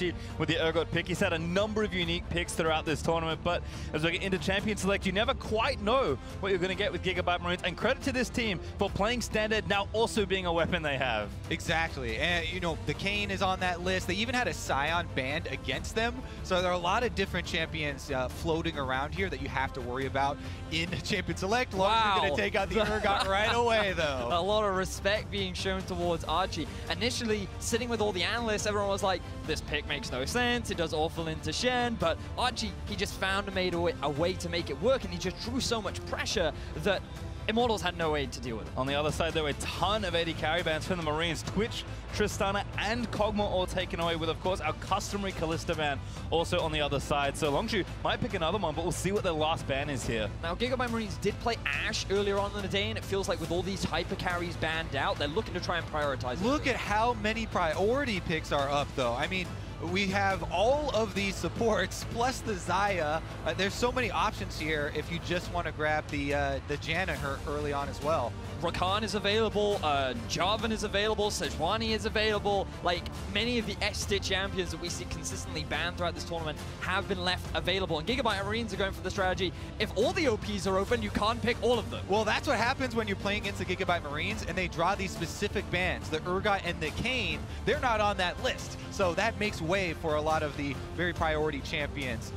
Archie with the Urgot pick. He's had a number of unique picks throughout this tournament, but as we get into Champion Select, you never quite know what you're going to get with GIGABYTE Marines, and credit to this team for playing Standard now also being a weapon they have. Exactly, and you know, the Kane is on that list. They even had a Scion banned against them, so there are a lot of different champions floating around here that you have to worry about in Champion Select. Wow. You're going to take out the Urgot right away, though. A lot of respect being shown towards Archie. Initially, sitting with all the analysts, everyone was like, this pick makes no sense, it does awful into Shen, but Archie, he just found a way to make it work, and he just drew so much pressure that Immortals had no way to deal with it. On the other side, there were a ton of 80 carry bans from the Marines. Twitch, Tristana, and Kog'Maw all taken away with, of course, our customary Kalista ban also on the other side. So Longzhu might pick another one, but we'll see what their last ban is here. Now, GIGABYTE Marines did play Ashe earlier on in the day, and it feels like with all these hyper carries banned out, they're looking to try and prioritize it. Look at how many priority picks are up, though. I mean, we have all of these supports, plus the Xayah. There's so many options here if you just want to grab the Janitor early on as well. Rakan is available, Jarvan is available, Sejuani is available. Like, many of the S-Stitch champions that we see consistently banned throughout this tournament have been left available. And GIGABYTE Marines are going for the strategy, if all the OPs are open, you can't pick all of them. Well, that's what happens when you're playing against the GIGABYTE Marines and they draw these specific bans. The Urgot and the Kane, they're not on that list. So that makes way for a lot of the very priority champions.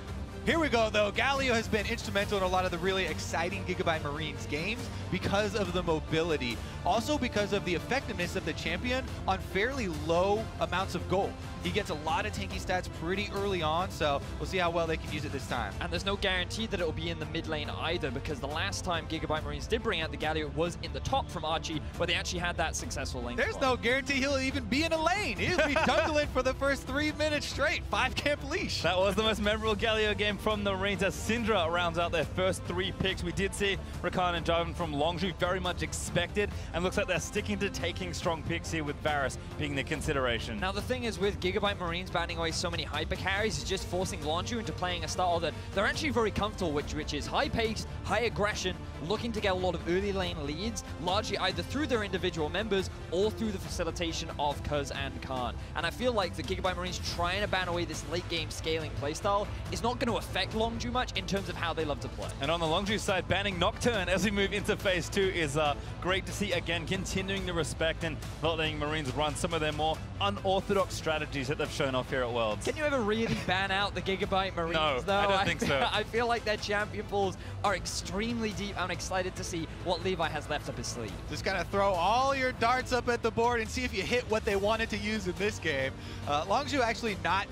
Here we go, though. Galio has been instrumental in a lot of the really exciting GIGABYTE Marines games because of the mobility. Also because of the effectiveness of the champion on fairly low amounts of gold. He gets a lot of tanky stats pretty early on, so we'll see how well they can use it this time. And there's no guarantee that it will be in the mid lane either, because the last time GIGABYTE Marines did bring out the Galio was in the top from Archie, where they actually had that successful lane. There's no guarantee he'll even be in a lane. He'll be jungling for the first 3 minutes straight. 5-camp leash. That was the most memorable Galio game from the Marines as Syndra rounds out their first 3 picks. We did see Rakan and Jarvan from Longzhu, very much expected, and looks like they're sticking to taking strong picks here with Varus being the consideration. Now the thing is with GIGABYTE Marines banning away so many hyper carries is just forcing Longzhu into playing a style that they're actually very comfortable with, which is high pace, high aggression, looking to get a lot of early lane leads, largely either through their individual members or through the facilitation of Kuz and Khan. And I feel like the GIGABYTE Marines trying to ban away this late game scaling playstyle is not going to affect Longzhu much in terms of how they love to play. And on the Longzhu side, banning Nocturne as we move into phase 2 is great to see. Again, continuing the respect and not letting Marines run some of their more unorthodox strategies that they've shown off here at Worlds. Can you ever really ban out the GIGABYTE Marines, No, though? I don't think so. I feel like their champion pools are extremely deep. I'm excited to see what Levi has left up his sleeve. Just gotta throw all your darts up at the board and see if you hit what they wanted to use in this game. Longzhu actually not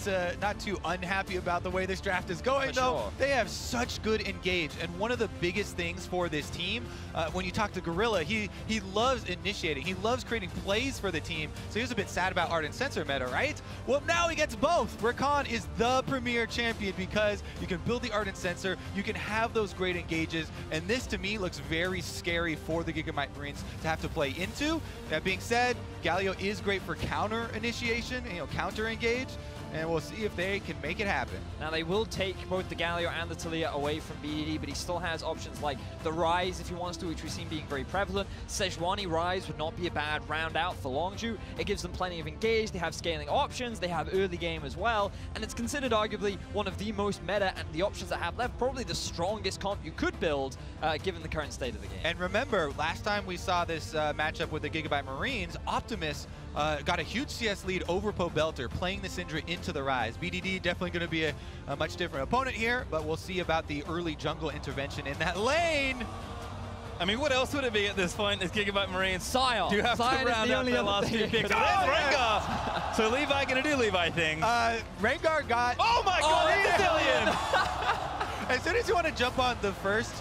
too unhappy about the way this draft is going, though. Sure. They have such good engage, and one of the biggest things for this team, when you talk to Gorilla, he loves initiating. He loves creating plays for the team, so he was a bit sad about Ardent Sensor meta, right? Well, now he gets both. Rakan is the premier champion because you can build the Ardent Sensor, you can have those great engages, and this to me looks very scary for the GIGABYTE Marines to have to play into. That being said, Galio is great for counter initiation, counter engage, and we'll see if they can make it happen. Now they will take both the Galio and the Taliyah away from BDD, but he still has options like the Rise if he wants to, which we've seen being very prevalent. Sejuani Rise would not be a bad round out for Longzhu. It gives them plenty of engage, they have scaling options, they have early game as well, and it's considered arguably one of the most meta and the options that have left, probably the strongest comp you could build given the current state of the game. And remember, last time we saw this matchup with the GIGABYTE Marines, Optimus got a huge CS lead over Pobelter, playing the Syndra into the Rise. BDD definitely going to be a much different opponent here, but we'll see about the early jungle intervention in that lane. I mean, what else would it be at this point as GIGABYTE Marines? Sion. Do you have Sion to round out their last 2 picks? Oh, Rengar! So Levi going to do Levi things. Rengar got... Oh my god, Zillion! As soon as you want to jump on the first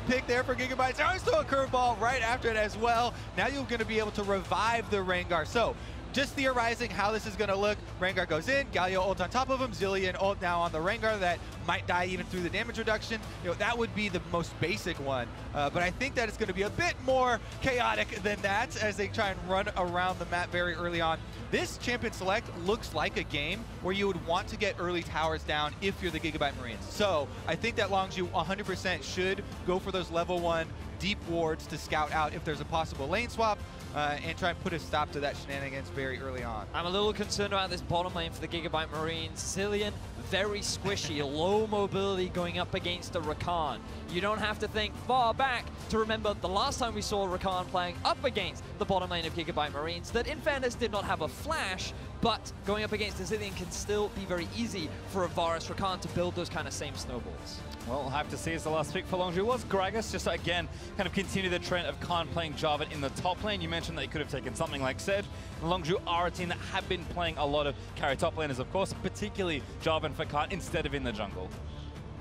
pick there for GIGABYTE, there's always throw a curveball right after it as well. Now you're going to be able to revive the Rengar. So, just theorizing how this is going to look. Rengar goes in, Galio ult on top of him, Zillion ult now on the Rengar that might die even through the damage reduction. That would be the most basic one. But I think that it's going to be a bit more chaotic than that as they try and run around the map very early on. This Champion Select looks like a game where you would want to get early towers down if you're the GIGABYTE Marines. So I think that Longzhu 100% should go for those level 1 deep wards to scout out if there's a possible lane swap and try and put a stop to that shenanigans very early on. I'm a little concerned about this bottom lane for the Gigabyte Marines. Zillion, very squishy, low mobility going up against a Rakan. You don't have to think far back to remember the last time we saw Rakan playing up against the bottom lane of Gigabyte Marines that in fairness did not have a flash, but going up against a Zillion can still be very easy for a Varus Rakan to build those kind of same snowballs. Well, we'll have to see as the last pick for Longzhu was Gragas, just to, again, kind of continue the trend of Khan playing Jarvan in the top lane. You mentioned that he could have taken something like Sedge. Longzhu are a team that have been playing a lot of carry top laners, of course, particularly Jarvan for Khan instead of in the jungle.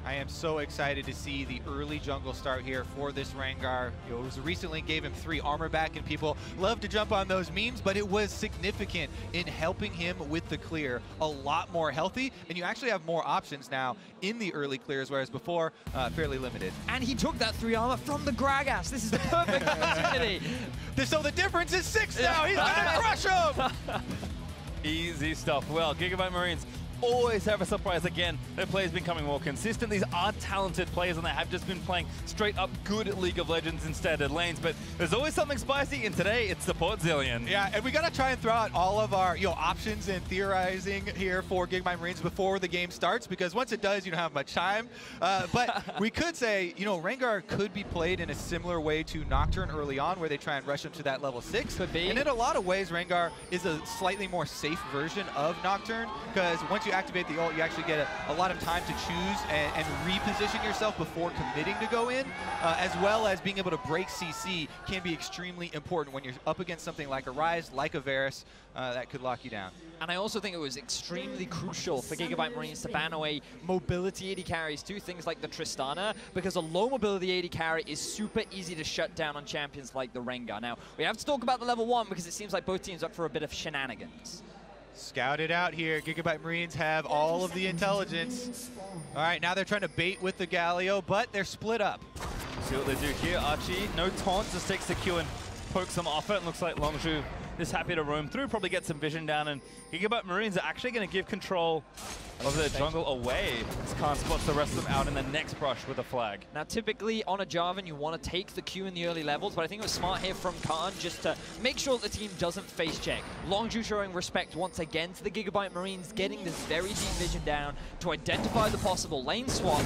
I am so excited to see the early jungle start here for this Rengar. It was recently gave him 3 armor back, and people love to jump on those memes, but it was significant in helping him with the clear. A lot more healthy, and you actually have more options now in the early clears, whereas before, fairly limited. And he took that 3 armor from the Gragas. This is the perfect opportunity. So the difference is 6 now. He's gonna crush him. Easy stuff. Well, Gigabyte Marines always have a surprise again. Their play has been becoming more consistent. These are talented players, and they have just been playing straight up good League of Legends in standard lanes. But there's always something spicy, and today it's support Zillion. Yeah, and we gotta try and throw out all of our options and theorizing here for Gigabyte Marines before the game starts, because once it does, you don't have much time. But we could say, Rengar could be played in a similar way to Nocturne early on, where they try and rush him to that level 6. Could be. And in a lot of ways, Rengar is a slightly more safe version of Nocturne, because once you activate the ult, you actually get a lot of time to choose and reposition yourself before committing to go in, as well as being able to break CC can be extremely important when you're up against something like a Ryze, like a Varus, that could lock you down. And I also think it was extremely crucial for Gigabyte Marines to ban away mobility AD carries too, things like the Tristana, because a low mobility AD carry is super easy to shut down on champions like the Rengar. Now, we have to talk about the level 1 because it seems like both teams are up for a bit of shenanigans. Scout it out here. Gigabyte Marines have all of the intelligence. All right, now they're trying to bait with the Galio, but they're split up. See what they do here. Archie, no taunt, just takes the Q and pokes them off it. It looks like Longzhu is happy to roam through, probably get some vision down, and Gigabyte Marines are actually going to give control of their jungle away as Khan spots the rest of them out in the next brush with a flag. Now, typically on a Jarvan, you want to take the Q in the early levels, but I think it was smart here from Khan just to make sure that the team doesn't face check. Longzhu showing respect once again to the Gigabyte Marines, getting this very deep vision down to identify the possible lane swap,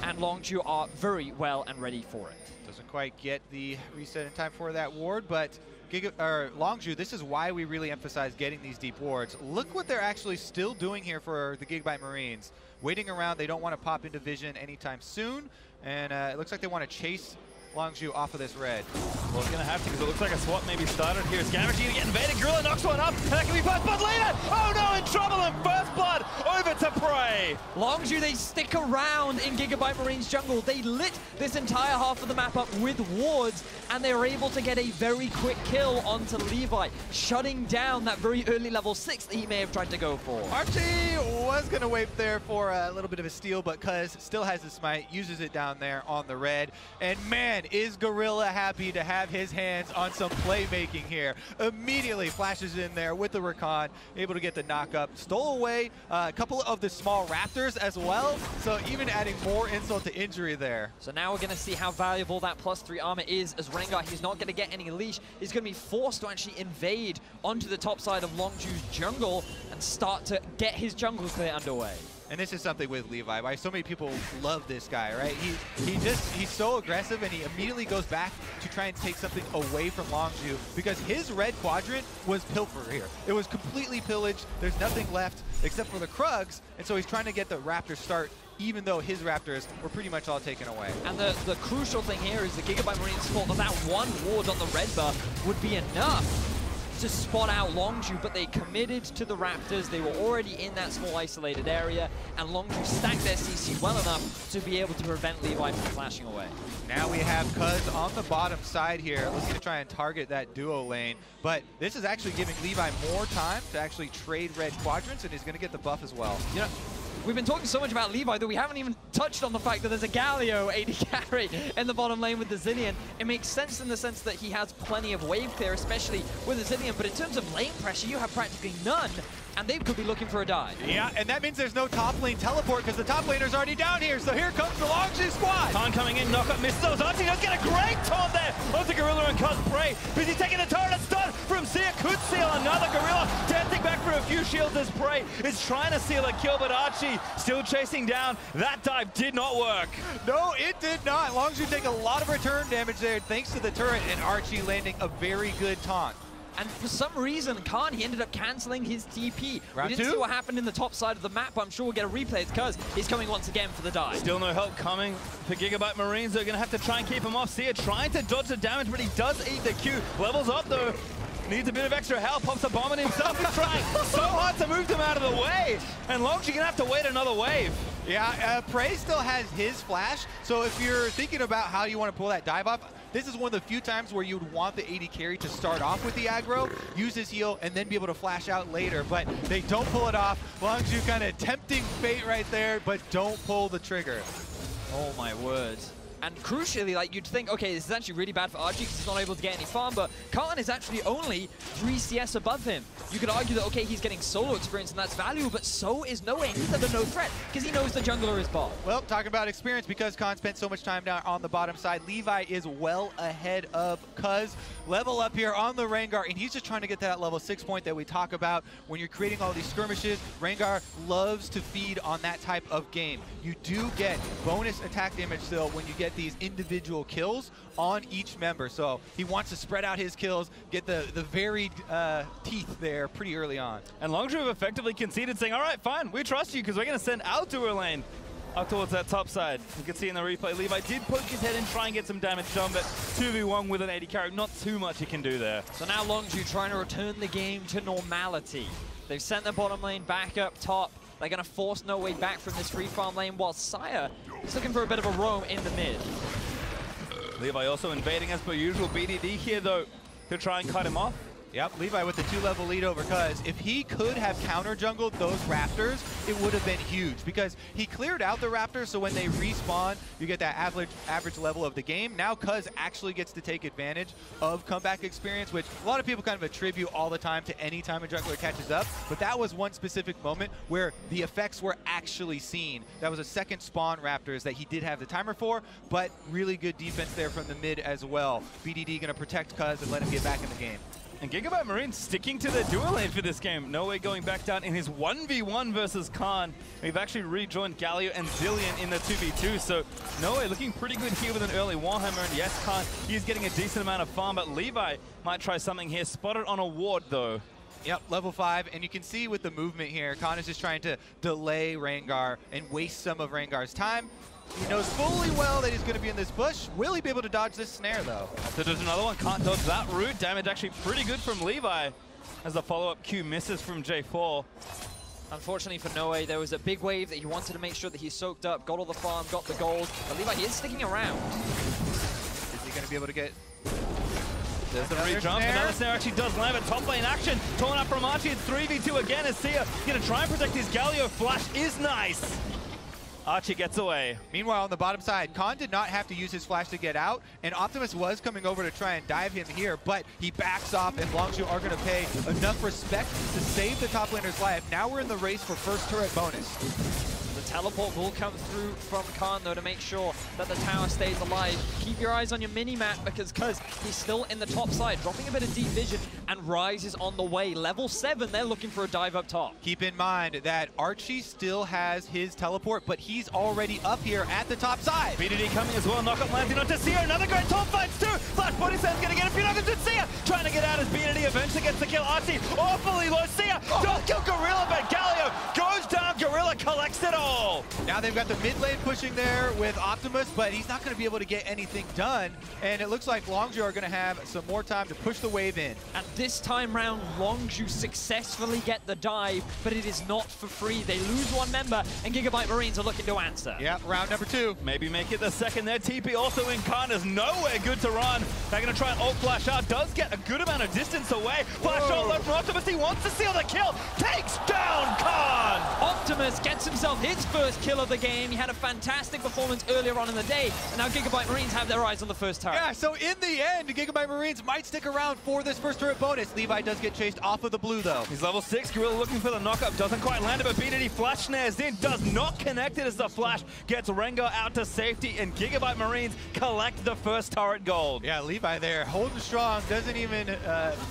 and Longzhu are very well and ready for it. Doesn't quite get the reset in time for that ward, but Longzhu, this is why we really emphasize getting these deep wards. Look what they're actually still doing here for the Gigabyte Marines. Waiting around, they don't want to pop into vision anytime soon, and it looks like they want to chase Longzhu off of this red. Well, it's going to have to, because it looks like a swap maybe started here. Skirmishing to get invaded. Gorilla knocks one up. That can be first blood later. Oh no, in trouble, and first blood over to Prey. Longzhu, they stick around in Gigabyte Marines jungle. They lit this entire half of the map up with wards, and they were able to get a very quick kill onto Levi, shutting down that very early level 6 that he may have tried to go for. Archie was going to wait there for a little bit of a steal, but Cuz still has the smite, uses it down there on the red, and man, is Gorilla happy to have his hands on some playmaking here. Immediately flashes in there with the Rakan, able to get the knock up. Stole away a couple of the small Raptors as well, so even adding more insult to injury there. So now we're going to see how valuable that +3 armor is, as Rengar, he's not going to get any leash. He's going to be forced to actually invade onto the top side of Longzhu's jungle and start to get his jungle clear underway. And this is something with Levi, why so many people love this guy, right? He's so aggressive, and he immediately goes back to try and take something away from Longzhu, because his red quadrant was pilfer here. It was completely pillaged. There's nothing left except for the Krugs, and so he's trying to get the Raptor start, even though his Raptors were pretty much all taken away. And the crucial thing here is the Gigabyte Marines thought that one ward on the red buff would be enough to spot out Longzhu, but they committed to the Raptors. They were already in that small isolated area, and Longzhu stacked their CC well enough to be able to prevent Levi from flashing away. Now we have Cuz on the bottom side here, looking to try and target that duo lane, but this is actually giving Levi more time to actually trade red quadrants, and he's going to get the buff as well. You know, we've been talking so much about Levi that we haven't even touched on the fact that there's a Galio AD carry in the bottom lane with the Zillion. It makes sense in the sense that he has plenty of wave clear, especially with the Zillion, but in terms of lane pressure, you have practically none and they could be looking for a dive. Yeah, and that means there's no top lane teleport because the top laner's already down here. So here comes the Longzhu squad. Khan coming in, knock up misses those. Archie does get a great taunt there onto Gorilla and Cuz Prey. Busy taking the turret and stun from Sia. Could seal another Gorilla. Dancing back for a few shields as Prey is trying to seal a kill, but Archie still chasing down. That dive did not work. No, it did not. Longzhu take a lot of return damage there thanks to the turret, and Archie landing a very good taunt. And for some reason, Khan, he ended up cancelling his TP. Round we didn't two? see what happened in the top side of the map, but I'm sure we'll get a replay because he's coming once again for the dive. Still no help coming for Gigabyte Marines. They're going to have to try and keep him off. Sia trying to dodge the damage, but he does eat the Q. Levels up though. Needs a bit of extra help. Pops a bomb on himself. He's trying so hard to move them out of the way. And Longzhu going to have to wait another wave. Yeah, Prey still has his flash, so if you're thinking about how you want to pull that dive off, this is one of the few times where you would want the AD carry to start off with the aggro, use his heal, and then be able to flash out later, but they don't pull it off. Longzhu kind of tempting fate right there, but don't pull the trigger. Oh my word. And crucially, like, you'd think, okay, this is actually really bad for Archie because he's not able to get any farm, but Khan is actually only 3 CS above him. You could argue that, okay, he's getting solo experience and that's valuable, but so is Noe. He's under no threat because he knows the jungler is bot. Well, talking about experience, because Khan spent so much time down on the bottom side, Levi is well ahead of Cuz. Level up here on the Rengar, and he's just trying to get to that level 6 point that we talk about. When you're creating all these skirmishes, Rengar loves to feed on that type of game. You do get bonus attack damage still when you get these individual kills on each member. So he wants to spread out his kills, get the varied teeth there pretty early on. And Longzhu have effectively conceded, saying, all right, fine, we trust you because we're going to send out to a lane up towards that top side. You can see in the replay, Levi did poke his head in, try and get some damage done, but 2v1 with an 80 carry, not too much he can do there. So now Longzhu trying to return the game to normality. They've sent the bottom lane back up top. They're going to force no way back from this free farm lane, while Sire is looking for a bit of a roam in the mid. Levi also invading as per usual. BDD here, though. He'll try and cut him off. Yep, Levi with the 2-level lead over Cuz. If he could have counter-jungled those Raptors, it would have been huge because he cleared out the Raptors, so when they respawn, you get that average level of the game. Now Cuz actually gets to take advantage of comeback experience, which a lot of people kind of attribute all the time to any time a jungler catches up, but that was one specific moment where the effects were actually seen. That was a second spawn Raptors that he did have the timer for, but really good defense there from the mid as well. BDD gonna protect Cuz and let him get back in the game. And Gigabyte Marine sticking to the dual lane for this game. No way going back down in his 1v1 versus Khan. We've actually rejoined Galio and Zillion in the 2v2, so No way looking pretty good here with an early Warhammer. And yes, Khan, he's getting a decent amount of farm, but Levi might try something here. Spotted on a ward, though. Yep, level 5, and you can see with the movement here, Khan is just trying to delay Rengar and waste some of Rengar's time. He knows fully well that he's going to be in this bush. Will he be able to dodge this snare, though? So there's another one. Can't dodge that route. Damage actually pretty good from Levi as the follow-up Q misses from J4. Unfortunately for Noe, there was a big wave that he wanted to make sure that he soaked up, got all the farm, got the gold. But Levi, he is sticking around. Is he going to be able to get... There's the re-jump. Another snare actually does land, but top lane action. Torn up from Archie. It's 3v2 again as Sia going to try and protect his Galio. Flash is nice. Archie gets away. Meanwhile, on the bottom side, Khan did not have to use his flash to get out, and Optimus was coming over to try and dive him here, but he backs off, and Longzhu are going to pay enough respect to save the top laner's life. Now we're in the race for first turret bonus. The teleport will come through from Khan, though, to make sure that the tower stays alive. Keep your eyes on your mini-map, because he's still in the top side, dropping a bit of deep vision, and Rise is on the way. Level 7, they're looking for a dive up top. Keep in mind that Archie still has his teleport, but he's already up here at the top side. BDD coming as well, knock up landing onto Sia, another great top fights too! Flash Body Sand's gonna get a few knockers with Sia! Trying to get out as BDD eventually gets the kill. Archie awfully low. Sia don't kill Gorilla, but Galio goes down. Gorilla collects it all! Now they've got the mid lane pushing there with Optimus, but he's not going to be able to get anything done. And it looks like Longzhu are going to have some more time to push the wave in. And this time round, Longzhu successfully get the dive, but it is not for free. They lose one member, and GIGABYTE Marines are looking no answer. Yeah, round number 2. Maybe make it the second there. TP also in. Khan is nowhere good to run. They're going to try and ult flash out. Does get a good amount of distance away. Flash ult low from Optimus. He wants to seal the kill. Takes down Khan. Optimus gets himself his first kill of the game. He had a fantastic performance earlier on in the day, and now GIGABYTE Marines have their eyes on the first turret. Yeah, so in the end, GIGABYTE Marines might stick around for this first turret bonus. Levi does get chased off of the blue, though. He's level 6. Gorilla looking for the knockup. Doesn't quite land it, but BDD flash snares in. Does not connect it as the flash gets Rengar out to safety, and GIGABYTE Marines collect the first turret gold. Yeah, Levi there, holding strong, doesn't even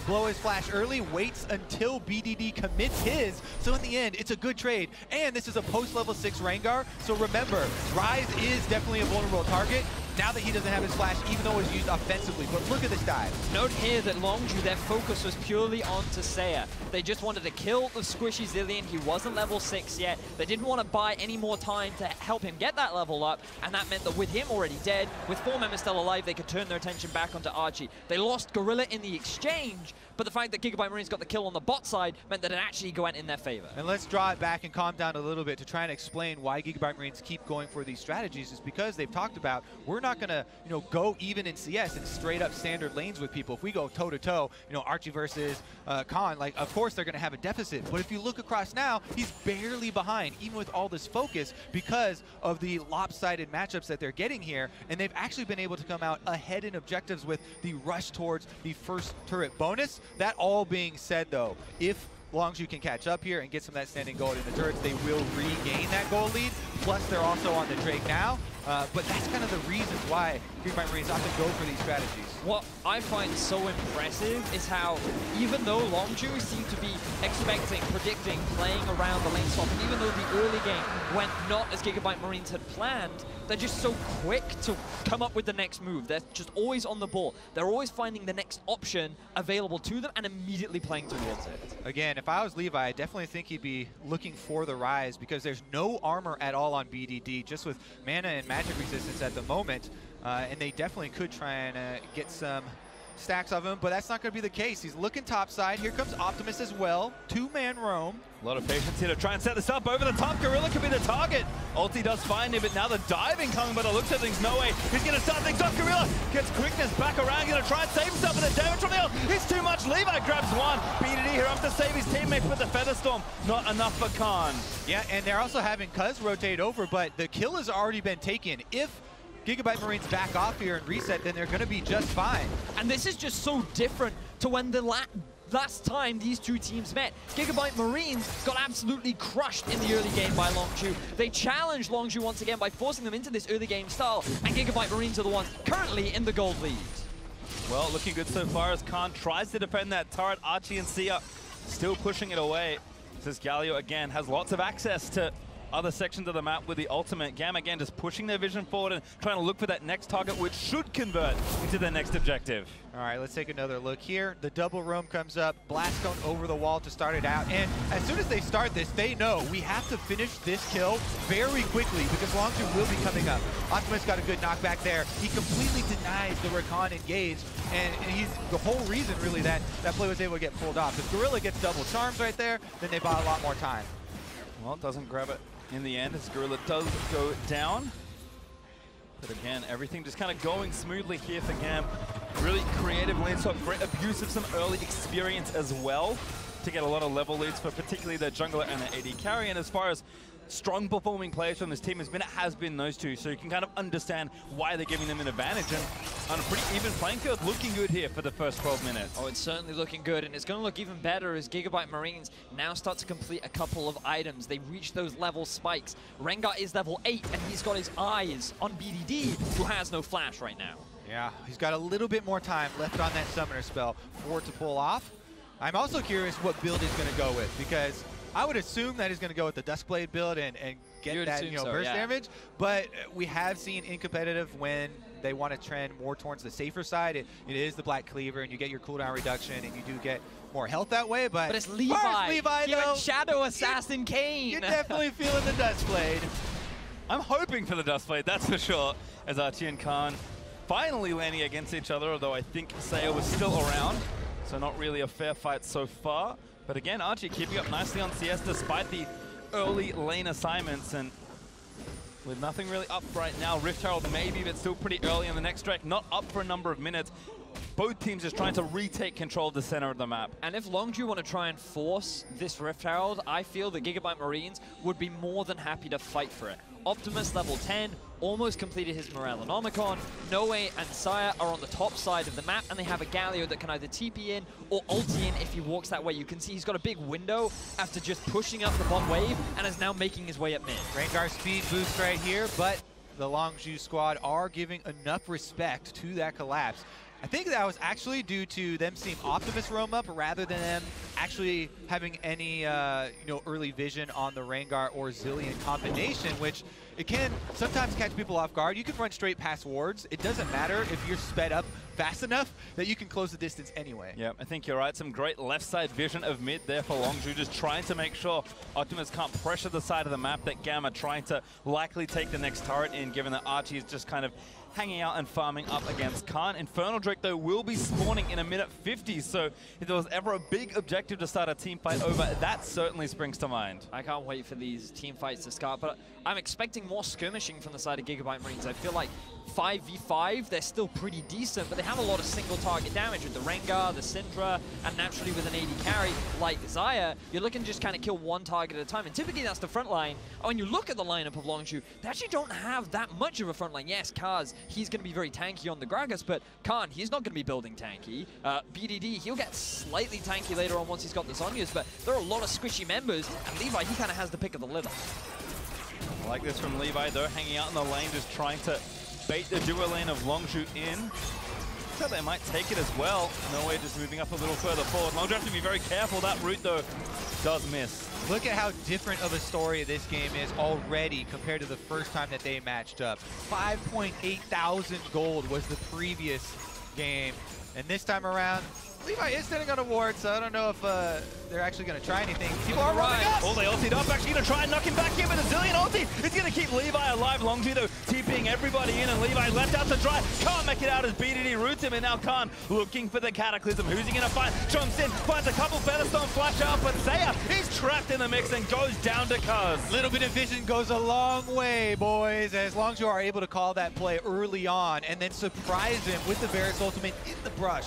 blow his flash early, waits until BDD commits his. So in the end, it's a good trade. And this is a post-level 6 Rengar, so remember, Ryze is definitely a vulnerable target now that he doesn't have his flash, even though it's used offensively. But look at this dive. Note here that Longzhu, their focus was purely on Tisea. They just wanted to kill the squishy Zillion. He wasn't level 6 yet. They didn't want to buy any more time to help him get that level up, and that meant that with him already dead, with 4 members still alive, they could turn their attention back onto Archie. They lost Gorilla in the exchange, but the fact that GIGABYTE Marines got the kill on the bot side meant that it actually went in their favor. And let's draw it back and calm down a little bit to try and explain why GIGABYTE Marines keep going for these strategies. Is because they've talked about, we're not going to, go even in CS and straight up standard lanes with people. If we go toe to toe, Archie versus Khan, like, of course they're going to have a deficit. But if you look across now, he's barely behind, even with all this focus, because of the lopsided matchups that they're getting here. And they've actually been able to come out ahead in objectives with the rush towards the first turret bonus. That all being said, though, if Longzhu can catch up here and get some of that standing gold in the turrets, they will regain that gold lead. Plus, they're also on the Drake now. But that's kind of the reasons why GIGABYTE Marines often go for these strategies. What I find so impressive is how, even though Longzhu seemed to be expecting, predicting, playing around the lane swap, and even though the early game went not as GIGABYTE Marines had planned, they're just so quick to come up with the next move. They're just always on the ball. They're always finding the next option available to them and immediately playing towards it. Again, if I was Levi, I definitely think he'd be looking for the Ryze, because there's no armor at all on BDD, just with mana and magic resistance at the moment. And they definitely could try and get some stacks of him, but that's not going to be the case. He's looking topside. Here comes Optimus as well. 2-man roam. A lot of patience here to try and set this up over the top. Gorilla could be the target. Ulti does find him, but now the diving coming, but it looks at things no way. He's going to start things off. Gorilla gets quickness back around, going to try and save himself with the damage from the ult. It's too much. Levi grabs one. BDD here up to save his teammates with the Feather Storm. Not enough for Khan. Yeah, and they're also having Cuz rotate over, but the kill has already been taken. If GIGABYTE Marines back off here and reset, then they're going to be just fine. And this is just so different to when the last time these two teams met. GIGABYTE Marines got absolutely crushed in the early game by Longzhu. They challenged Longzhu once again by forcing them into this early game style, and GIGABYTE Marines are the ones currently in the gold lead. Well, looking good so far as Khan tries to defend that turret. Archie and Sia still pushing it away. This Galio again has lots of access to other sections of the map with the ultimate. GAM again just pushing their vision forward and trying to look for that next target, which should convert into their next objective. All right, let's take another look here. The double roam comes up, Blaststone over the wall to start it out, and as soon as they start this, they know we have to finish this kill very quickly because Longzhu will be coming up. Optimus got a good knockback there. He completely denies the Rakan engage, and he's the whole reason really that play was able to get pulled off. If Gorilla gets double charms right there, then they bought a lot more time. Well, it doesn't grab it in the end as Gorilla does go down. But again, everything just kind of going smoothly here for GAM. Really creative lane swap, great abuse of some early experience as well to get a lot of level leads for particularly the jungler and the AD carry. And as far as strong performing players from this team it has been those two, so you can kind of understand why they're giving them an advantage. And on a pretty even playing field, looking good here for the first 12 minutes. Oh, it's certainly looking good, and it's going to look even better as GIGABYTE Marines now start to complete a couple of items. They reach those level spikes. Rengar is level 8, and he's got his eyes on BDD, who has no flash right now. Yeah, he's got a little bit more time left on that summoner spell for it to pull off. I'm also curious what build he's going to go with, because I would assume that he's going to go with the Duskblade build and get that burst damage, but we have seen in competitive when they want to trend more towards the safer side, it is the Black Cleaver, and you get your cooldown reduction, and you do get more health that way. But it's Levi. He though, went Shadow Assassin Kane. You're definitely feeling the Duskblade. I'm hoping for the Duskblade, that's for sure, as Archie and Khan finally landing against each other, although I think Saya was still around, so not really a fair fight so far. But again, Archie keeping up nicely on CS despite the early lane assignments, and With nothing really up right now, Rift Herald maybe, but still pretty early in the next track, not up for a number of minutes. Both teams just trying to retake control of the center of the map. And if Longzhu want to try and force this Rift Herald, I feel that GIGABYTE Marines would be more than happy to fight for it. Optimus, level 10, almost completed his Morellonomicon. Noe and Saya are on the top side of the map, and they have a Galio that can either TP in or ulti in if he walks that way. You can see he's got a big window after just pushing up the bot wave, and is now making his way up mid. Rengar speed boost right here, but the Longzhu squad are giving enough respect to that collapse. I think that was actually due to them seeing Optimus roam up rather than them actually having any early vision on the Rengar or Zilean combination, which it can sometimes catch people off guard. You can run straight past wards. It doesn't matter if you're sped up fast enough that you can close the distance anyway. Yeah, I think you're right. Some great left side vision of mid there for Longzhu, just trying to make sure Optimus can't pressure the side of the map that GAM are trying to likely take the next turret in, given that Archie is just kind of hanging out and farming up against Khan. Infernal Drake, though, will be spawning in a minute 50, so if there was ever a big objective to start a team fight over, that certainly springs to mind. I can't wait for these team fights to start, but I'm expecting more skirmishing from the side of GIGABYTE Marines. I feel like 5v5, they're still pretty decent, but they have a lot of single target damage with the Rengar, the Syndra, and naturally with an AD carry like Xayah, you're looking to just kind of kill one target at a time, and typically that's the front line. And when you look at the lineup of Longzhu, they actually don't have that much of a front line. Yes, Kaz, he's going to be very tanky on the Gragas, but Khan, he's not going to be building tanky. BDD, he'll get slightly tanky later on once he's got the Zonyas, but there are a lot of squishy members, and Levi, he kind of has the pick of the litter. I like this from Levi, though, hanging out in the lane, just trying to bait the duo lane of Longzhu in. So they might take it as well. No way, just moving up a little further forward. Longzhu has to be very careful. That route, though, does miss. Look at how different of a story this game is already compared to the first time that they matched up. 5.8 thousand gold was the previous game. And this time around, Levi is sitting on a ward, so I don't know if they're actually going to try anything. People are running up! Oh, they ultied up, actually going to try and knock him back in with a Zilean ulti. It's going to keep Levi alive. Longzhu, though, TPing everybody in, and Levi left out to dry. Can't make it out as BDD roots him, and now Khan looking for the Cataclysm. Who's he going to find? Jumps in, finds a couple Featherstone flash out, but Saya is trapped in the mix and goes down to Kaz. Little bit of vision goes a long way, boys, as Longzhu are able to call that play early on and then surprise him with the Varus ultimate in the brush.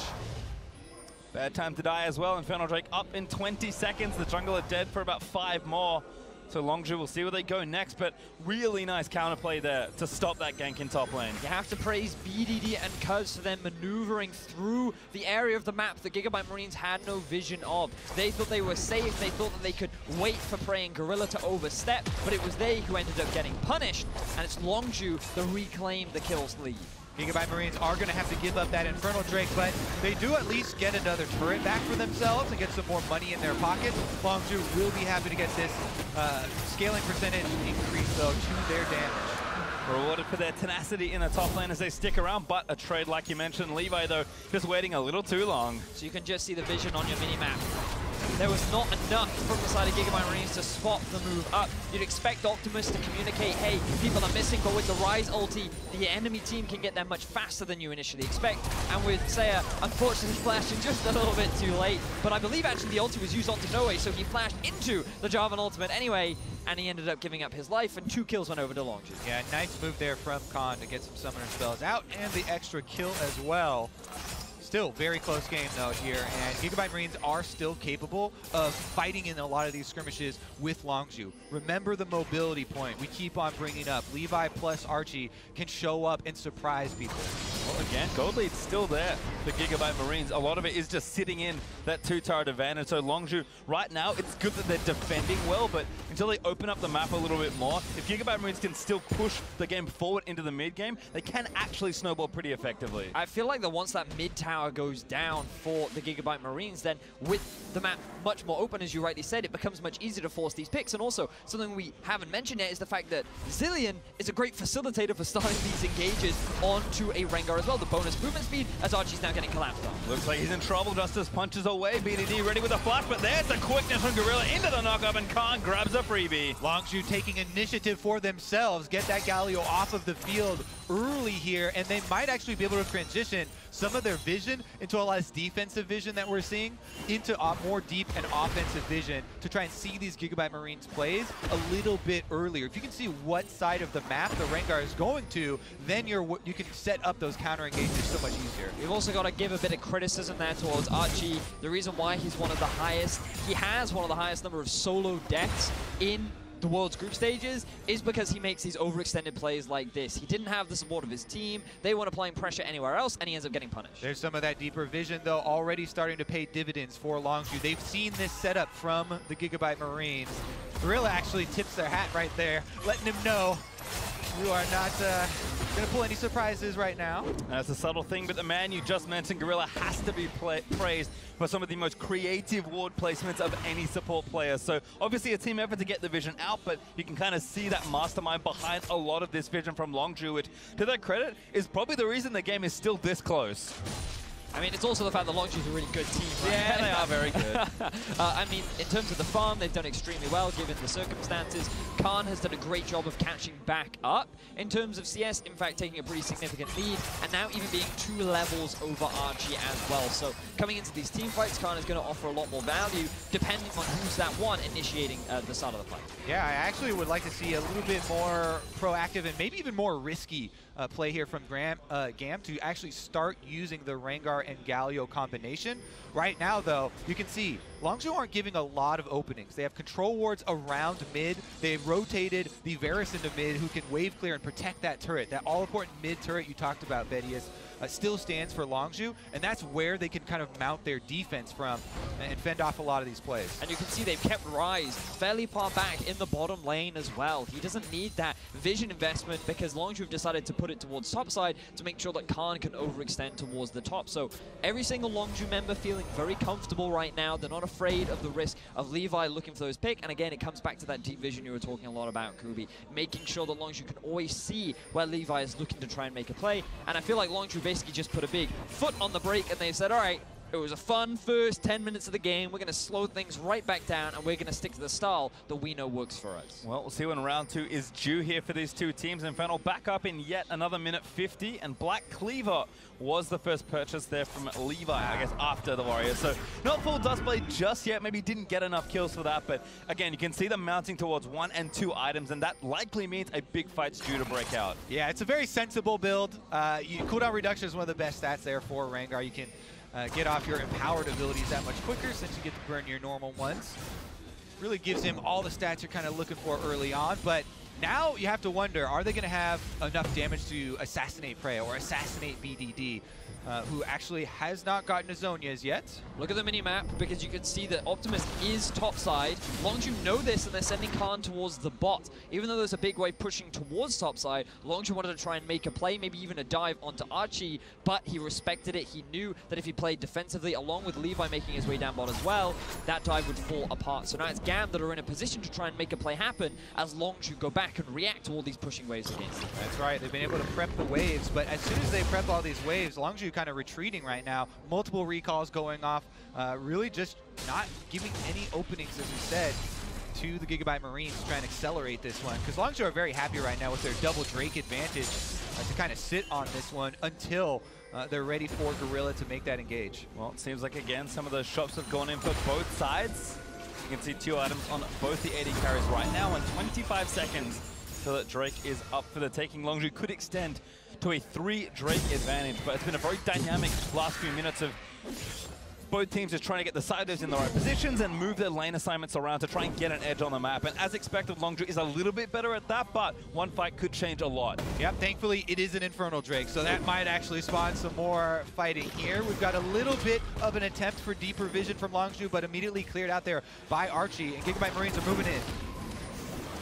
Bad time to die as well. Infernal Drake up in 20 seconds. The jungle are dead for about 5 more. So Longzhu, we'll see where they go next, but really nice counterplay there to stop that gank in top lane. You have to praise BDD and Cuz for them maneuvering through the area of the map that GIGABYTE Marines had no vision of. They thought they were safe, they thought that they could wait for Prey and Gorilla to overstep, but it was they who ended up getting punished, and it's Longzhu that reclaimed the kills lead. GIGABYTE Marines are going to have to give up that Infernal Drake, but they do at least get another turret back for themselves and get some more money in their pockets. Longzhu will be happy to get this scaling percentage increase, though, to their damage. Rewarded for their tenacity in the top lane as they stick around, but a trade like you mentioned. Levi, though, just waiting a little too long. So you can just see the vision on your mini-map. There was not enough from the side of GIGABYTE Marines to spot the move up. You'd expect Optimus to communicate, hey, people are missing, but with the Rise ulti, the enemy team can get there much faster than you initially expect. And with Saya, unfortunately flashing just a little bit too late. But I believe actually the ulti was used onto Noe, so he flashed into the Jarvan ultimate anyway, and he ended up giving up his life, and 2 kills went over to Longzhu. Yeah, nice move there from Khan to get some summoner spells out, and the extra kill as well. Still very close game though here, and GIGABYTE Marines are still capable of fighting in a lot of these skirmishes with Longzhu. Remember the mobility point we keep on bringing up. Levi plus Archie can show up and surprise people. Well, again, gold lead's still there for GIGABYTE Marines. A lot of it is just sitting in that 2-turret advantage. So Longzhu, right now, it's good that they're defending well, but until they open up the map a little bit more, if GIGABYTE Marines can still push the game forward into the mid game, they can actually snowball pretty effectively. I feel like that once that mid tower goes down for the GIGABYTE Marines, then with the map much more open, as you rightly said, it becomes much easier to force these picks. And also, something we haven't mentioned yet is the fact that Zilean is a great facilitator for starting these engages onto a Rengar as well, the bonus movement speed, as Archie's now getting collapsed on. Looks like he's in trouble. Justice punches away. BDD ready with a flash, but there's the quickness from Gorilla into the knockup, and Khan grabs a freebie. Longzhu taking initiative for themselves, get that Galio off of the field early here, and they might actually be able to transition some of their vision into a less defensive vision that we're seeing into more deep and offensive vision to try and see these Gigabyte Marines plays a little bit earlier. If you can see what side of the map the Rengar is going to, then you can set up those counter engagements so much easier. We've also got to give a bit of criticism there towards Archie. The reason why he has one of the highest number of solo deaths in the world's group stages is because he makes these overextended plays like this. He didn't have the support of his team. They weren't applying pressure anywhere else, and he ends up getting punished. There's some of that deeper vision, though, already starting to pay dividends for Longzhu. They've seen this setup from the Gigabyte Marines. Gorilla actually tips their hat right there, letting him know you are not going to pull any surprises right now. That's a subtle thing, but the man you just mentioned, Gorilla, has to be praised for some of the most creative ward placements of any support player. So obviously a team effort to get the vision out, but you can kind of see that mastermind behind a lot of this vision from Longzhu, which, to their credit, is probably the reason the game is still this close. I mean, it's also the fact that Longzhu's a really good team, right? Yeah, they are very good. I mean, in terms of the farm, they've done extremely well given the circumstances. Khan has done a great job of catching back up in terms of CS, in fact, taking a pretty significant lead, and now even being 2 levels over Archie as well. So coming into these team fights, Khan is going to offer a lot more value, depending on who's that one initiating the start of the fight. Yeah, I actually would like to see a little bit more proactive and maybe even more risky play here from GAM to actually start using the Rengar and Galio combination. Right now, though, you can see Longzhu aren't giving a lot of openings. They have control wards around mid. They've rotated the Varus into mid, who can wave clear and protect that turret. That all-important mid turret you talked about, Bedius, still stands for Longzhu, and that's where they can kind of mount their defense from and fend off a lot of these plays. And you can see they've kept Ryze fairly far back in the bottom lane as well. He doesn't need that vision investment because Longzhu have decided to put it towards top side to make sure that Khan can overextend towards the top. So every single Longzhu member feeling very comfortable right now. They're not afraid of the risk of Levi looking for those pick. And again, it comes back to that deep vision you were talking a lot about, Kubi, making sure that Longzhu can always see where Levi is looking to try and make a play. And I feel like Longzhu basically just put a big foot on the brake and they said, all right, it was a fun first 10 minutes of the game. We're going to slow things right back down, and we're going to stick to the style that we know works for us. Well, we'll see when round 2 is due here for these two teams. Infernal back up in yet another minute 50, and Black Cleaver was the first purchase there from Levi, I guess, after the Warriors. So not full Dustblade just yet. Maybe didn't get enough kills for that, but again, you can see them mounting towards 1 and 2 items, and that likely means a big fight's due to break out. Yeah, it's a very sensible build. Cooldown reduction is one of the best stats there for Rengar. You can get off your empowered abilities that much quicker since you get to burn your normal ones. Really gives him all the stats you're kind of looking for early on, but now you have to wonder, are they going to have enough damage to assassinate Prey or assassinate BDD, who actually has not gotten a zone as yet? Look at the mini-map, because you can see that Optimus is topside. Longzhu know this, and they're sending Khan towards the bot. Even though there's a big wave pushing towards topside, Longzhu wanted to try and make a play, maybe even a dive onto Archie, but he respected it. He knew that if he played defensively, along with Levi making his way down bot as well, that dive would fall apart. So now it's GAM that are in a position to try and make a play happen as Longzhu go back and react to all these pushing waves against them. That's right. They've been able to prep the waves, but as soon as they prep all these waves, Longzhu kind of retreating right now. Multiple recalls going off, really just not giving any openings, as we said, to the Gigabyte Marines to try and accelerate this one. Because Longzhu are very happy right now with their double Drake advantage to kind of sit on this one until they're ready for Gorilla to make that engage. Well, it seems like, again, some of those shots have gone in for both sides. You can see 2 items on both the AD carries right now, and 25 seconds so that Drake is up for the taking. Longzhu could extend to a 3 Drake advantage, but it's been a very dynamic last few minutes of both teams just trying to get the sideways in the right positions and move their lane assignments around to try and get an edge on the map. And as expected, Longzhu is a little bit better at that, but one fight could change a lot. Yep, thankfully it is an Infernal Drake, so that might actually spawn some more fighting here. We've got a little bit of an attempt for deeper vision from Longzhu, but immediately cleared out there by Archie, and Gigabyte Marines are moving in.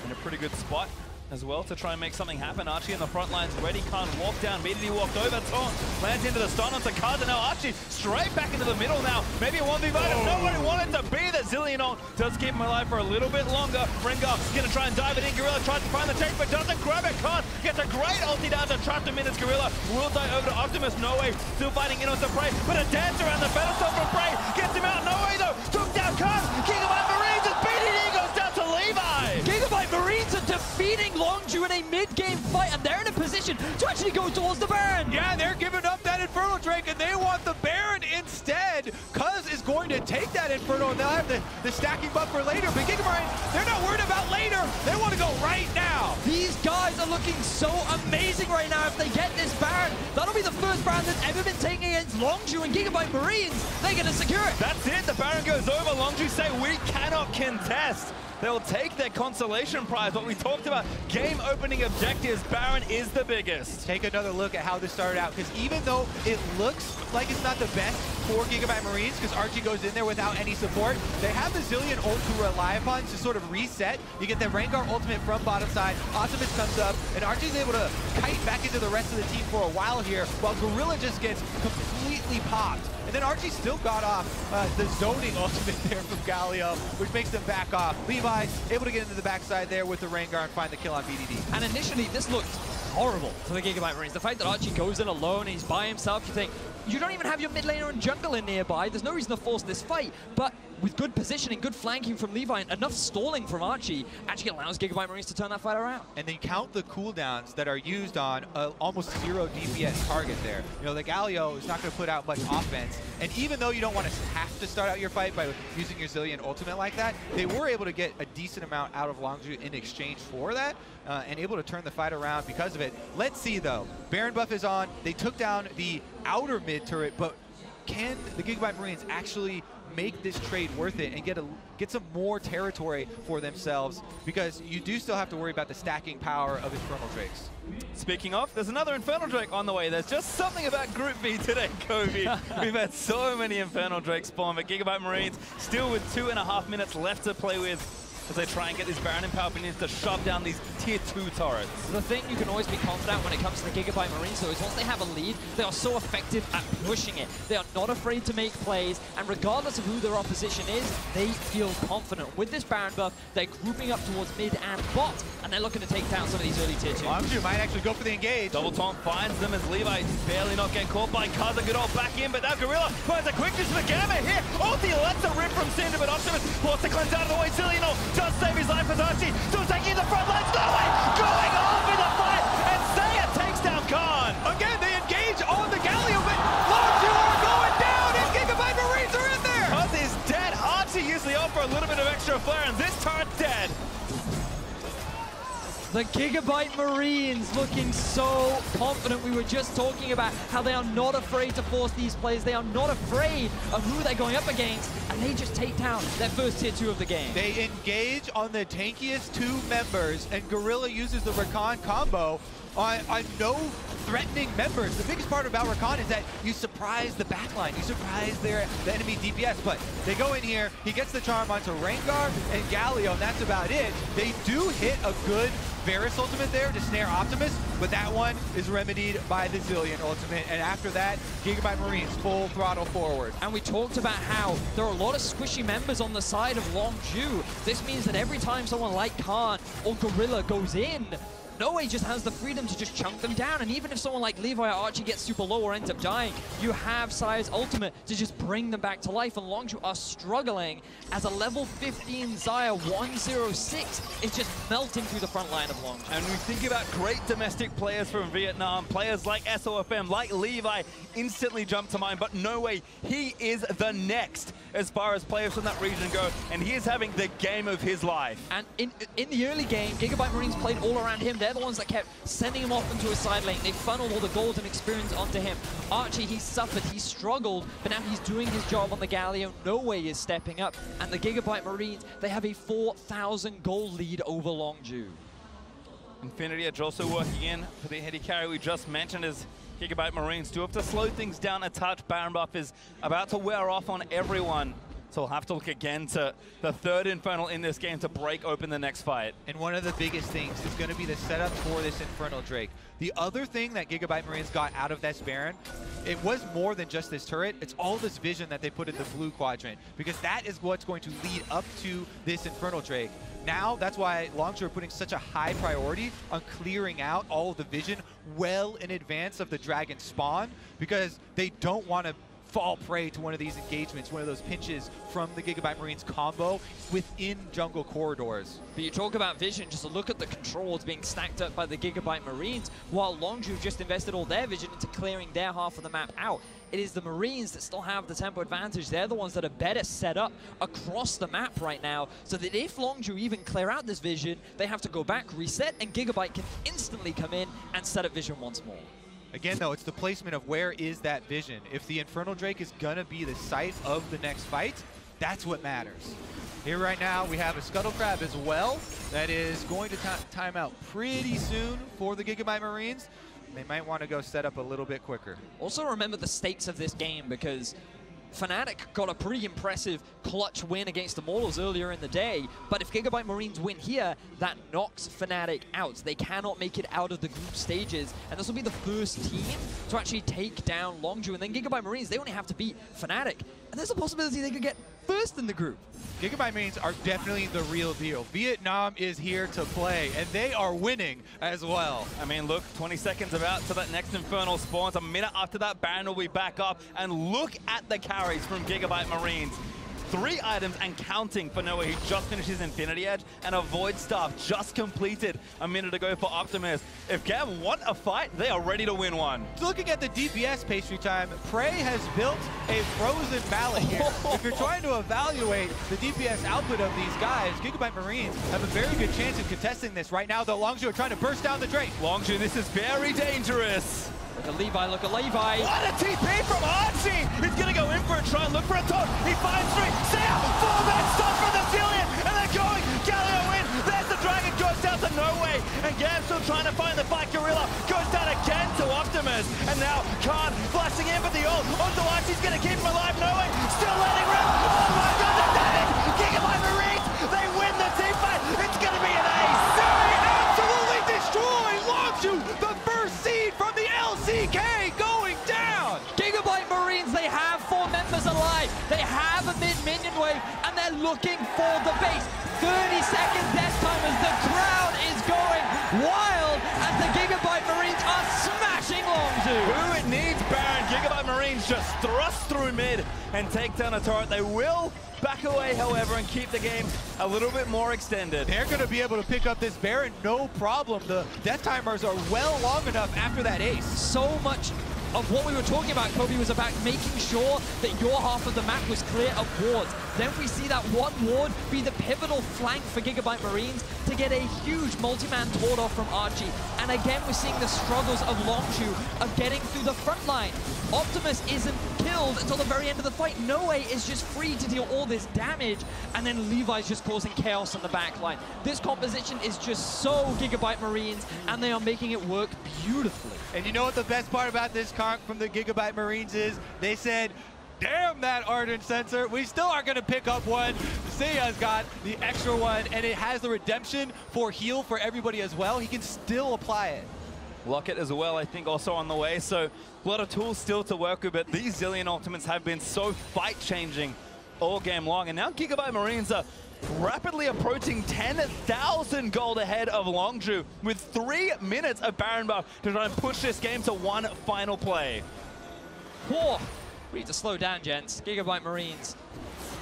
In a pretty good spot. as well to try and make something happen. Archie in the front lines ready, can't walk down. BDD walked over, taunt, lands into the stun onto Kaza. Now Archie straight back into the middle now. Maybe a 1v5 if nobody wanted to be the Zillion ult. Does keep him alive for a little bit longer. Rengar's gonna try and dive it in. Gorilla tries to find the take, but doesn't grab it. Can't. Gets a great ulti down to trap him in as Gorilla will die over to Optimus. No way. Still fighting in on the Prey, but a dance around the pedestal from Prey. Gets him out. No way though. Took down Khan. GIGABYTE Marines as BDD goes down to Levi. GIGABYTE Marines are defeating Longzhu in a mid-game fight, and they're in a position to actually go towards the Baron. Yeah, they're giving up that Inferno Drake, and they want the Baron instead. Cuz is going to take that Inferno, and they'll have the stacking buff for later. But GIGABYTE, they're not worried about later. They want to go right now. These guys are looking so amazing right now. If they get this Baron, that'll be the first Baron that's ever been taken against Longzhu, and GIGABYTE Marines, they're going to secure it. That's it. The Baron goes over. Longzhu say we cannot contest. They'll take their consolation prize. What we talked about, game opening objectives, Baron is the biggest. Take another look at how this started out, because even though it looks like it's not the best for GIGABYTE Marines, because Archie goes in there without any support, they have the Zillion ult to rely upon to sort of reset. You get the Rengar ultimate from bottom side, Optimus comes up, and Archie's able to kite back into the rest of the team for a while here, while Gorilla just gets completely popped. And then Archie still got off the zoning ultimate there from Galio, which makes them back off. Levi able to get into the backside there with the Rengar and find the kill on BDD. And initially, this looked horrible for the GIGABYTE Marines. The fact that Archie goes in alone and he's by himself, you think, you don't even have your mid laner and jungle in nearby. There's no reason to force this fight. But with good positioning, good flanking from Levi, and enough stalling from Archie, actually allows GIGABYTE Marines to turn that fight around. And then count the cooldowns that are used on almost 0 DPS target there. You know, the Galio is not going to put out much offense. And even though you don't want to have to start out your fight by using your Zillion ultimate like that, they were able to get a decent amount out of Longzhu in exchange for that, and able to turn the fight around because of it. Let's see though. Baron buff is on. They took down the outer mid turret, but can the GIGABYTE Marines actually make this trade worth it and get some more territory for themselves, because you do still have to worry about the stacking power of Infernal Drakes. Speaking of, there's another Infernal Drake on the way. There's just something about Group B today, Kobe. We've had so many Infernal Drakes spawn, but GIGABYTE Marines still with 2.5 minutes left to play with as they try and get this Baron in power needs to shove down these tier 2 turrets. The thing you can always be confident when it comes to the GIGABYTE Marines, though, is once they have a lead, they are so effective at pushing it. They are not afraid to make plays, and regardless of who their opposition is, they feel confident. With this Baron buff, they're grouping up towards mid and bot, and they're looking to take down some of these early tier 2. Longzhu might actually go for the engage. Double taunt finds them as Levi barely not getting caught by Kaza. Good old back in, but now Gorilla finds a quickness for the Gamma here. Ulti lets a rip from Cinder, but Optimus forced to cleanse out of the way. Zillion ult does save his life as Archie still taking the front lines. No way! Going off in the fight, and Saya takes down Khan. Again, they engage on the Galio, but Longzhu are going down, and GIGABYTE Marines are in there! Kuz is dead. Archie usually offer a little bit of extra flair, and this turret's dead. The GIGABYTE Marines looking so confident. We were just talking about how they are not afraid to force these plays. They are not afraid of who they're going up against, and they just take down their first tier 2 of the game. They engage on the tankiest 2 members, and Gorilla uses the Rakan combo on no threatening members. The biggest part about Rakan is that you surprise the backline. You surprise the enemy DPS, but they go in here, he gets the charm onto Rengar and Galio, and that's about it. They do hit a good Varus ultimate there to snare Optimus, but that one is remedied by the Zillion ultimate, and after that, GIGABYTE Marines full throttle forward. And we talked about how there are a lot of squishy members on the side of Longzhu. This means that every time someone like Khan or Gorilla goes in, Noe just has the freedom to just chunk them down, and even if someone like Levi or Archie gets super low or ends up dying, you have Sire's ultimate to just bring them back to life, and Longzhu are struggling as a level 15 Xayah 106 is just melting through the front line of Longzhu. And we think about great domestic players from Vietnam, players like SOFM, like Levi, instantly jump to mind, but Noe, he is the next as far as players from that region go, and he is having the game of his life. And in the early game, GIGABYTE Marines played all around him. They're the ones that kept sending him off into a side lane. They funneled all the gold and experience onto him. Archie, he suffered, he struggled, but now he's doing his job on the Galio. Noe is stepping up, and the GIGABYTE Marines, they have a 4,000 gold lead over Longzhu. Infinity Edge also working in for the heady carry we just mentioned as GIGABYTE Marines do have to slow things down a touch. Baron buff is about to wear off on everyone. So we'll have to look again to the third Infernal in this game to break open the next fight. And one of the biggest things is going to be the setup for this Infernal Drake. The other thing that GIGABYTE Marines got out of this Baron, it was more than just this turret. It's all this vision that they put in the blue quadrant, because that is what's going to lead up to this Infernal Drake. Now, that's why Longzhu are putting such a high priority on clearing out all of the vision well in advance of the dragon spawn, because they don't want to fall prey to one of these engagements, one of those pinches from the GIGABYTE Marines combo within jungle corridors. But you talk about vision, just look at the controls being stacked up by the GIGABYTE Marines, while Longzhu just invested all their vision into clearing their half of the map out. It is the Marines that still have the tempo advantage. They're the ones that are better set up across the map right now, so that if Longzhu even clear out this vision, they have to go back, reset, and GIGABYTE can instantly come in and set up vision once more. Again, though, it's the placement of where is that vision. If the Infernal Drake is going to be the site of the next fight, that's what matters. Here right now, we have a Scuttle Crab as well that is going to time out pretty soon for the GIGABYTE Marines. They might want to go set up a little bit quicker. Also remember the stakes of this game, because Fnatic got a pretty impressive clutch win against Immortals earlier in the day, but if GIGABYTE Marines win here, that knocks Fnatic out. They cannot make it out of the group stages, and this will be the first team to actually take down Longzhu, and then GIGABYTE Marines, they only have to beat Fnatic, and there's a possibility they could get first in the group. GIGABYTE Marines are definitely the real deal. Vietnam is here to play, and they are winning as well. I mean, look, 20 seconds about to that next Infernal spawns. A minute after that, Baron will be back up. And look at the carries from GIGABYTE Marines. 3 items and counting for Noah, who just finished his Infinity Edge, and a Void Staff just completed a minute ago for Optimus. If GAM want a fight, they are ready to win one. Looking at the DPS pastry time, Prey has built a frozen mallet here. If you're trying to evaluate the DPS output of these guys, GIGABYTE Marines have a very good chance of contesting this. Right now, though, Longzhu are trying to burst down the Drake. Longzhu, this is very dangerous. Look at Levi, look at Levi. What a TP from Archie! He's gonna go in for a try and look for a taunt. He finds 3. Sia! 4-man stop from the Zillion! And they're going! Galio in! There's the dragon, goes down to No Way! And Gam still trying to find the fight. Gorilla goes down again to Optimus. And now Khan flashing in for the ult. Onto Archie's gonna keep him alive. No Way! Still letting rip! Oh my god, the damage! GIGABYTE Marines! They win the team fight! It's gonna be an ace! They absolutely destroy Longzhu! The first seed from the LCK going down! GIGABYTE Marines, they have 4 members alive. They have a mid-minion wave, and they're looking for the base. 30-second death time as the crowd is going wild as the GIGABYTE Marines are smashing Longzhu. Who it needs, Baron. GIGABYTE Marines just thrust through mid and take down a turret. They will back away, however, and keep the game a little bit more extended. They're going to be able to pick up this Baron, no problem. The death timers are well long enough after that ace. So much of what we were talking about, Kobe, was about making sure that your half of the map was clear of wards. Then we see that one ward be the pivotal flank for GIGABYTE Marines to get a huge multi-man taunt off from Archie. And again, we're seeing the struggles of Longzhu of getting through the front line. Optimus isn't killed until the very end of the fight. Noe is just free to deal all this damage, and then Levi's just causing chaos on the back line. This composition is just so GIGABYTE Marines, and they are making it work beautifully. And you know what the best part about this conk from the GIGABYTE Marines is? They said, damn that Ardent Sensor, we still aren't going to pick up one. Sia's got the extra one, and it has the redemption for heal for everybody as well. He can still apply it. Locket as well, I think, also on the way. So a lot of tools still to work with, but these Zillion ultimates have been so fight-changing all game long. And now GIGABYTE Marines are rapidly approaching 10,000 gold ahead of Longzhu with 3 minutes of Baron buff to try and push this game to one final play. Whoa. We need to slow down, gents. GIGABYTE Marines,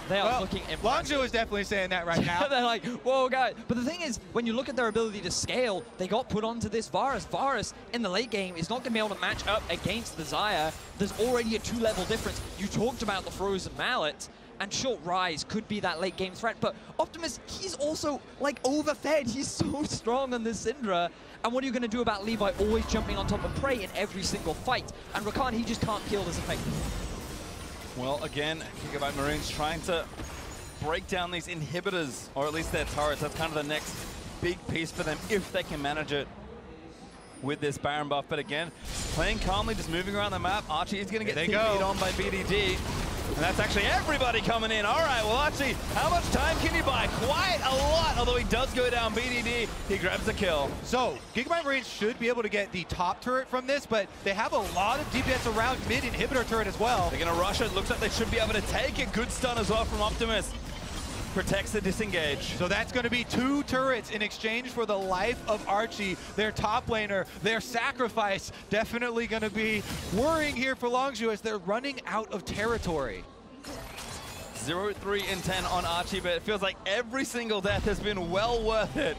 they are looking impressive. Longzhu is definitely saying that right now. They're like, whoa, guys. But the thing is, when you look at their ability to scale, they got put onto this Varus. Varus, in the late game, is not going to be able to match up against the Xayah. There's already a 2-level difference. You talked about the Frozen Mallet, and Short Rise could be that late game threat. But Optimus, he's also, like, overfed. He's so strong on this Syndra. And what are you going to do about Levi always jumping on top of Prey in every single fight? And Rakan, he just can't kill this effectively. Well, again, GIGABYTE Marines trying to break down these inhibitors, or at least their turrets. That's kind of the next big piece for them, if they can manage it with this Baron buff. But again, playing calmly, just moving around the map. Archie is going to get TP'd on by BDD. And that's actually everybody coming in. All right, well, actually, how much time can you buy? Quite a lot, although he does go down BDD. He grabs the kill. So, GIGABYTE Marines should be able to get the top turret from this, but they have a lot of DPS around mid inhibitor turret as well. They're going to rush it. Looks like they should be able to take it. Good stun as well from Optimus. Protects the disengage. So that's going to be 2 turrets in exchange for the life of Archie, their top laner, their sacrifice. Definitely going to be worrying here for Longzhu as they're running out of territory. 0, 3, and 10 on Archie, but it feels like every single death has been well worth it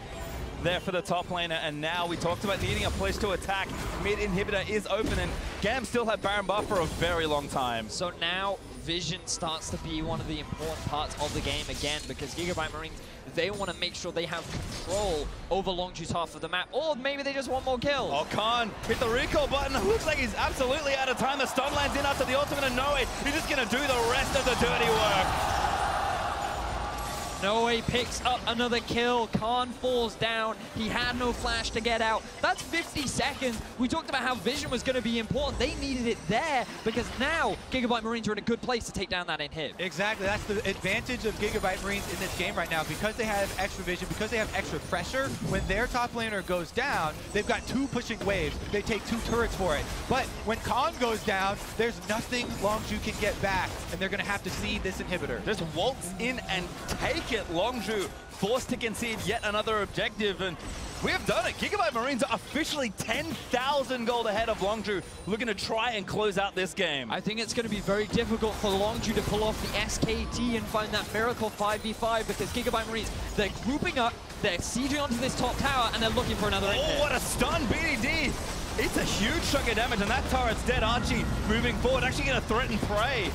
there for the top laner. And now we talked about needing a place to attack. Mid inhibitor is open, and GAM still have Baron buff for a very long time. So now vision starts to be one of the important parts of the game again, because GIGABYTE Marines, they want to make sure they have control over Longzhu's half of the map, or maybe they just want more kills. Oh, Khan hit the recall button. Looks like he's absolutely out of time. The stun lands in after the ultimate, and Noe, he's just going to do the rest of the dirty work. Noe picks up another kill. Khan falls down. He had no flash to get out. That's 50 seconds. We talked about how vision was going to be important. They needed it there because now GIGABYTE Marines are in a good place to take down that inhib. Exactly. That's the advantage of GIGABYTE Marines in this game right now. Because they have extra vision, because they have extra pressure, when their top laner goes down, they've got 2 pushing waves. They take 2 turrets for it. But when Khan goes down, there's nothing Longzhu can get back, and they're going to have to see this inhibitor. Just waltz in and take it. Longzhu forced to concede yet another objective, and we have done it. GIGABYTE Marines are officially 10,000 gold ahead of Longzhu, looking to try and close out this game. I think it's going to be very difficult for Longzhu to pull off the SKT and find that miracle 5v5, because GIGABYTE Marines, they're grouping up, they're sieging onto this top tower, and they're looking for another inhib. Oh, what a stun, BDD! It's a huge chunk of damage, and that turret's dead. Archie moving forward, actually going to threaten prey.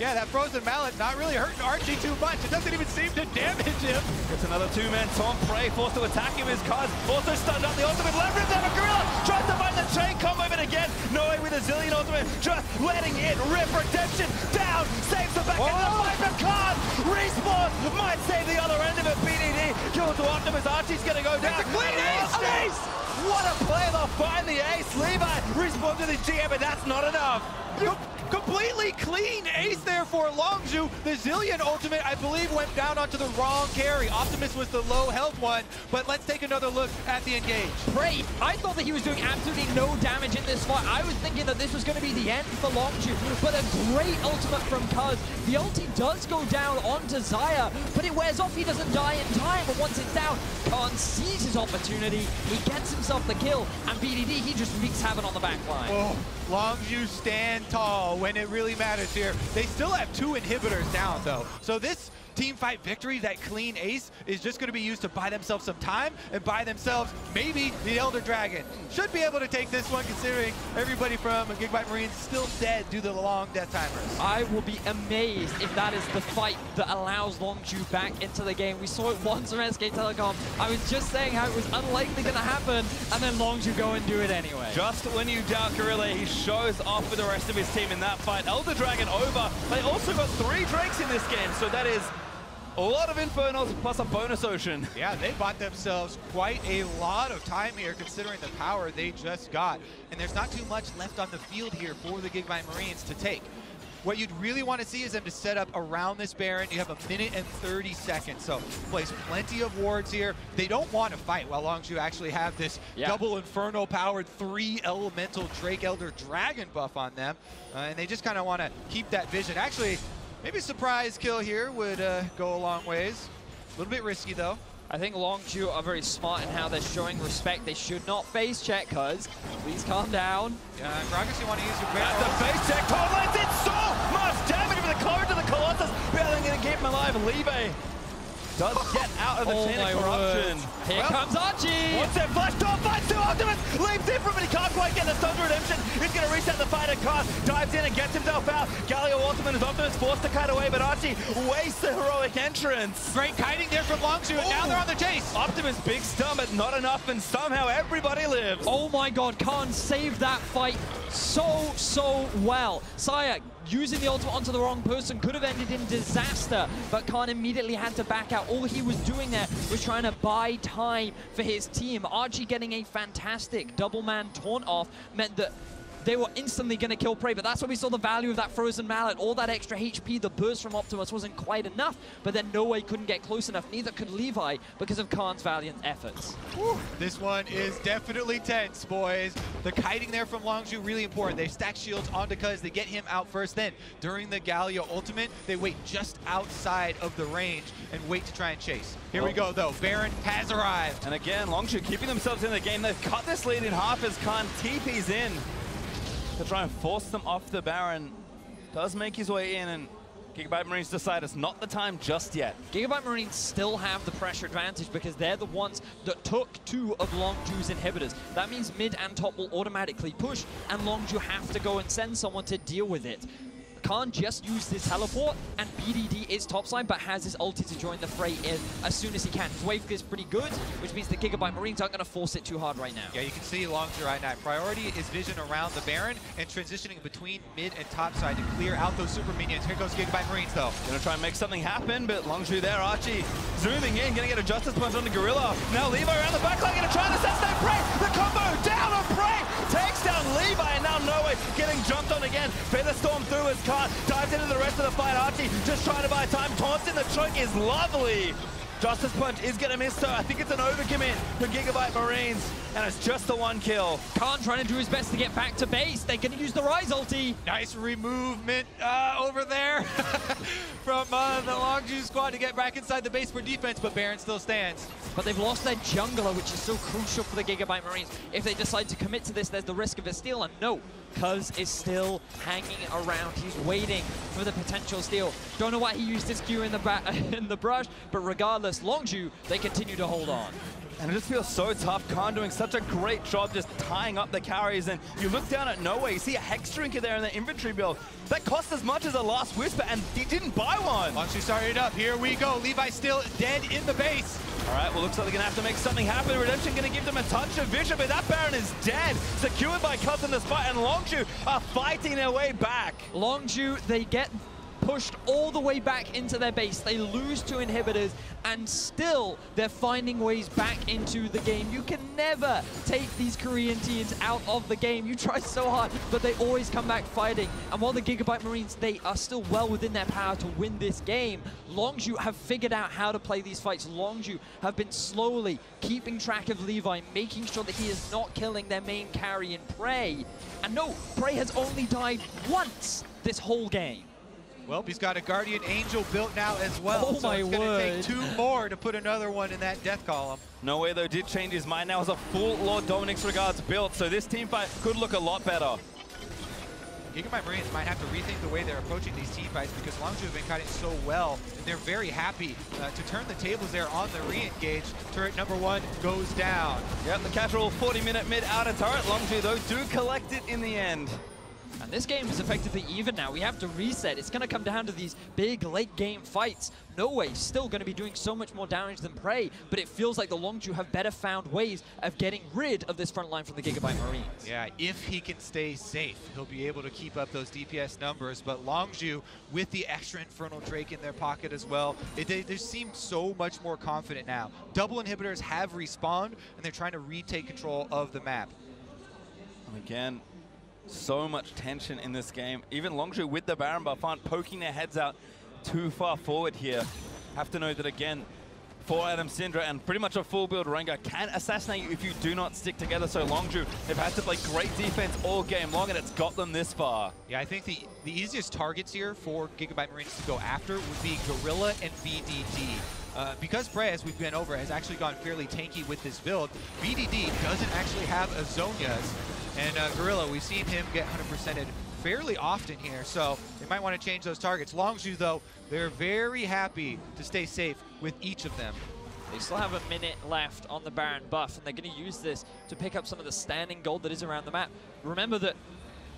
Yeah, that frozen mallet not really hurting Archie too much. It doesn't even seem to damage him. It's another 2-man taunt. Prey forced to attack him. His cards also stunned up the ultimate. Leverage down a gorilla. Tries to find the chain combo, but again, Noe with a zillion ultimate. Just letting it rip. Redemption down. Saves the back end of the fight from Khan. Respawn might save the other end of it. BDD kill to Optimus. Archie's going to go down. It's a clean ace! What a play. They'll find the ace. Levi respawn to the GM, but that's not enough. Completely clean ace there for Longzhu. The Zillion ultimate, I believe, went down onto the wrong carry. Optimus was the low health one, but let's take another look at the engage. Prey, I thought that he was doing absolutely no damage in this fight. I was thinking that this was going to be the end for Longzhu, but a great ultimate from Cuz. The ulti does go down onto Xayah, but it wears off. He doesn't die in time, but once it's down, Khan sees his opportunity. He gets himself the kill, and BDD, he just wreaks havoc on the back line. Oh, Longzhu stand tall when it really matters here. They still have 2 inhibitors down, though. So this team fight victory, that clean ace, is just going to be used to buy themselves some time and buy themselves maybe the Elder Dragon. Should be able to take this one, considering everybody from GIGABYTE Marines still dead due to the long death timers. I will be amazed if that is the fight that allows Longzhu back into the game. We saw it once from SK Telecom. I was just saying how it was unlikely going to happen, and then Longzhu go and do it anyway. Just when you doubt Gorilla, he shows off with the rest of his team in that fight. Elder Dragon over. They also got 3 Drakes in this game, so that is a lot of Infernals plus a bonus Ocean. Yeah, they bought themselves quite a lot of time here considering the power they just got. And there's not too much left on the field here for the GIGABYTE Marines to take. What you'd really want to see is them to set up around this Baron. You have 1 minute and 30 seconds, so place plenty of wards here. They don't want to fight while Longzhu actually have this double Inferno powered 3 elemental Drake Elder Dragon buff on them. And they just kind of want to keep that vision. Actually, maybe a surprise kill here would go a long ways. A little bit risky, though. I think Longzhu are very smart in how they're showing respect. They should not face check, Cuz. Please calm down. Yeah, Gragas, you want to use your barrel. That's the face check. Tom did so much damage with the cover to the Colossus. Barely going to keep him alive. Leve does get out of the chain of corruption. Here comes Archie. What's that flash? Tom finds 2 Optimus. Leaps in from it. He can't quite get the stun to redemption. He's going to reset the fight at cost. Dives in and gets himself out. Galio ultimate is Optimus forced to cut away, but Archie wastes the heroic entrance. Great kiting there from Longzhu, and now they're on the chase. Optimus big stun, but not enough, and somehow everybody lives. Oh my god, Khan saved that fight so well. Xayah using the ultimate onto the wrong person could have ended in disaster, but Khan immediately had to back out. All he was doing there was trying to buy time for his team. Archie getting a fantastic double man taunt off meant that they were instantly going to kill Prey, but that's where we saw the value of that Frozen Mallet. All that extra HP, the burst from Optimus wasn't quite enough, but then No Way couldn't get close enough. Neither could Levi because of Khan's valiant efforts. Whew. This one is definitely tense, boys. The kiting there from Longzhu, really important. They stack shields onto Cuz, they get him out first. Then, during the Galio ultimate, they wait just outside of the range and wait to try and chase. Here we go, though. Baron has arrived. And again, Longzhu keeping themselves in the game. They've cut this lead in half as Khan TP's in to try and force them off the Baron. Does make his way in, and GIGABYTE Marines decide it's not the time just yet. GIGABYTE Marines still have the pressure advantage because they're the ones that took 2 of Longzhu's inhibitors. That means mid and top will automatically push, and Longzhu have to go and send someone to deal with it. Khan just used his teleport, and BDD is topside, but has his ulti to join the fray in as soon as he can. His wave is pretty good, which means the GIGABYTE Marines aren't going to force it too hard right now. Yeah, you can see Longzhu right now. Priority is vision around the Baron and transitioning between mid and top side to clear out those super minions. Here goes GIGABYTE Marines, though. Gonna try and make something happen, but Longzhu there, Archie zooming in, gonna get a Justice Punch on the Gorilla. Now Levi around the backline, gonna try and assassinate Prey. The combo down on Prey, takes down Levi, and now No Way getting jumped on again. Feather Storm through his Khan, dives into the rest of the fight. Archie just trying to buy time, taunts in the choke is lovely. Justice Punch is going to miss, so I think it's an overcommit for GIGABYTE Marines, and it's just the 1 kill. Khan trying to do his best to get back to base. They're going to use the Rise ulti. Nice removement over there from the Longzhu squad to get back inside the base for defense, but Baron still stands. But they've lost their jungler, which is so crucial for the GIGABYTE Marines. If they decide to commit to this, there's the risk of a steal, and no, Cuz is still hanging around. He's waiting for the potential steal. Don't know why he used his Q in the brush, but regardless, Longzhu, they continue to hold on. And it just feels so tough. Khan doing such a great job just tying up the carries. And you look down at No Way, you see a Hex Drinker there in the inventory build. That cost as much as a Last Whisper, and he didn't buy one. Longzhu started up. Here we go. Levi still dead in the base. All right, well, looks like they're going to have to make something happen. Redemption going to give them a touch of vision, but that Baron is dead. Secured by Cuz in the spot, and Longzhu are fighting their way back. Longzhu, they get pushed all the way back into their base. They lose 2 inhibitors, and still they're finding ways back into the game. You can never take these Korean teams out of the game. You try so hard, but they always come back fighting. And while the GIGABYTE Marines, they are still well within their power to win this game, Longzhu have figured out how to play these fights. Longzhu have been slowly keeping track of Levi, making sure that he is not killing their main carry in Prey. And no, Prey has only died once this whole game. Well, he's got a Guardian Angel built now as well. Oh, so my it's going to take 2 word. more to put another one in that death column. No Way, though, did change his mind. Now has a full Lord Dominic's Regards built, so this team fight could look a lot better. GIGABYTE Marines might have to rethink the way they're approaching these team fights because Longzhu have been kiting so well. And they're very happy to turn the tables there on the re-engage. Turret number 1 goes down. Yep, the casual 40-minute mid-outer turret. Longzhu, though, do collect it in the end. And this game is effectively even now. We have to reset. It's going to come down to these big late-game fights. No Way still going to be doing so much more damage than Prey, but it feels like the Longzhu have better found ways of getting rid of this front line from the GIGABYTE Marines. Yeah, if he can stay safe, he'll be able to keep up those DPS numbers. But Longzhu, with the extra Infernal Drake in their pocket as well, they seem so much more confident now. Double inhibitors have respawned, and they're trying to retake control of the map. Again, so much tension in this game. Even Longzhu with the Baron buff aren't poking their heads out too far forward here. Have to know that, again, 4 Adam Syndra and pretty much a full build Rengar can assassinate you if you do not stick together. So Longzhu, they've had to play great defense all game long, and it's got them this far. Yeah, I think the easiest targets here for GIGABYTE Marines to go after would be Gorilla and BDD. Because Prey, as we've been over, has actually gone fairly tanky with this build, BDD doesn't actually have Azonias. And Gorilla, we've seen him get 100%ed fairly often here, so they might want to change those targets. Longzhu, though, they're very happy to stay safe with each of them. They still have a minute left on the Baron buff, and they're going to use this to pick up some of the standing gold that is around the map. Remember that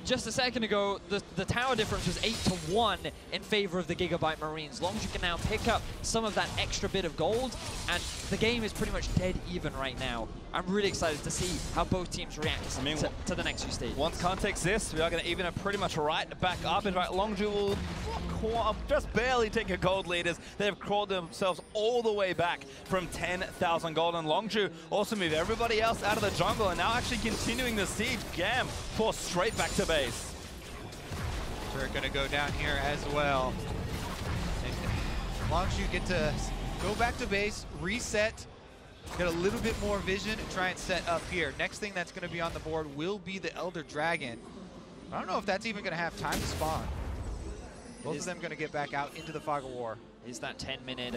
just a second ago, the tower difference was 8-1 in favor of the Gigabyte Marines. Longzhu can now pick up some of that extra bit of gold, and the game is pretty much dead even right now. I'm really excited to see how both teams react to the next few stages. Once Khan takes this, we are going to even it pretty much right back up. In fact, Longzhu will just barely take a gold lead as they've crawled themselves all the way back from 10,000 gold. And Longzhu also moved everybody else out of the jungle and now actually continuing the siege. GAM forced straight back to base. We're going to go down here as well. And Longzhu get to go back to base, reset, get a little bit more vision, and try and set up here. Next thing that's going to be on the board will be the Elder Dragon. I don't know if that's even going to have time to spawn. Both of them going to get back out into the Fog of War. Is that 10-minute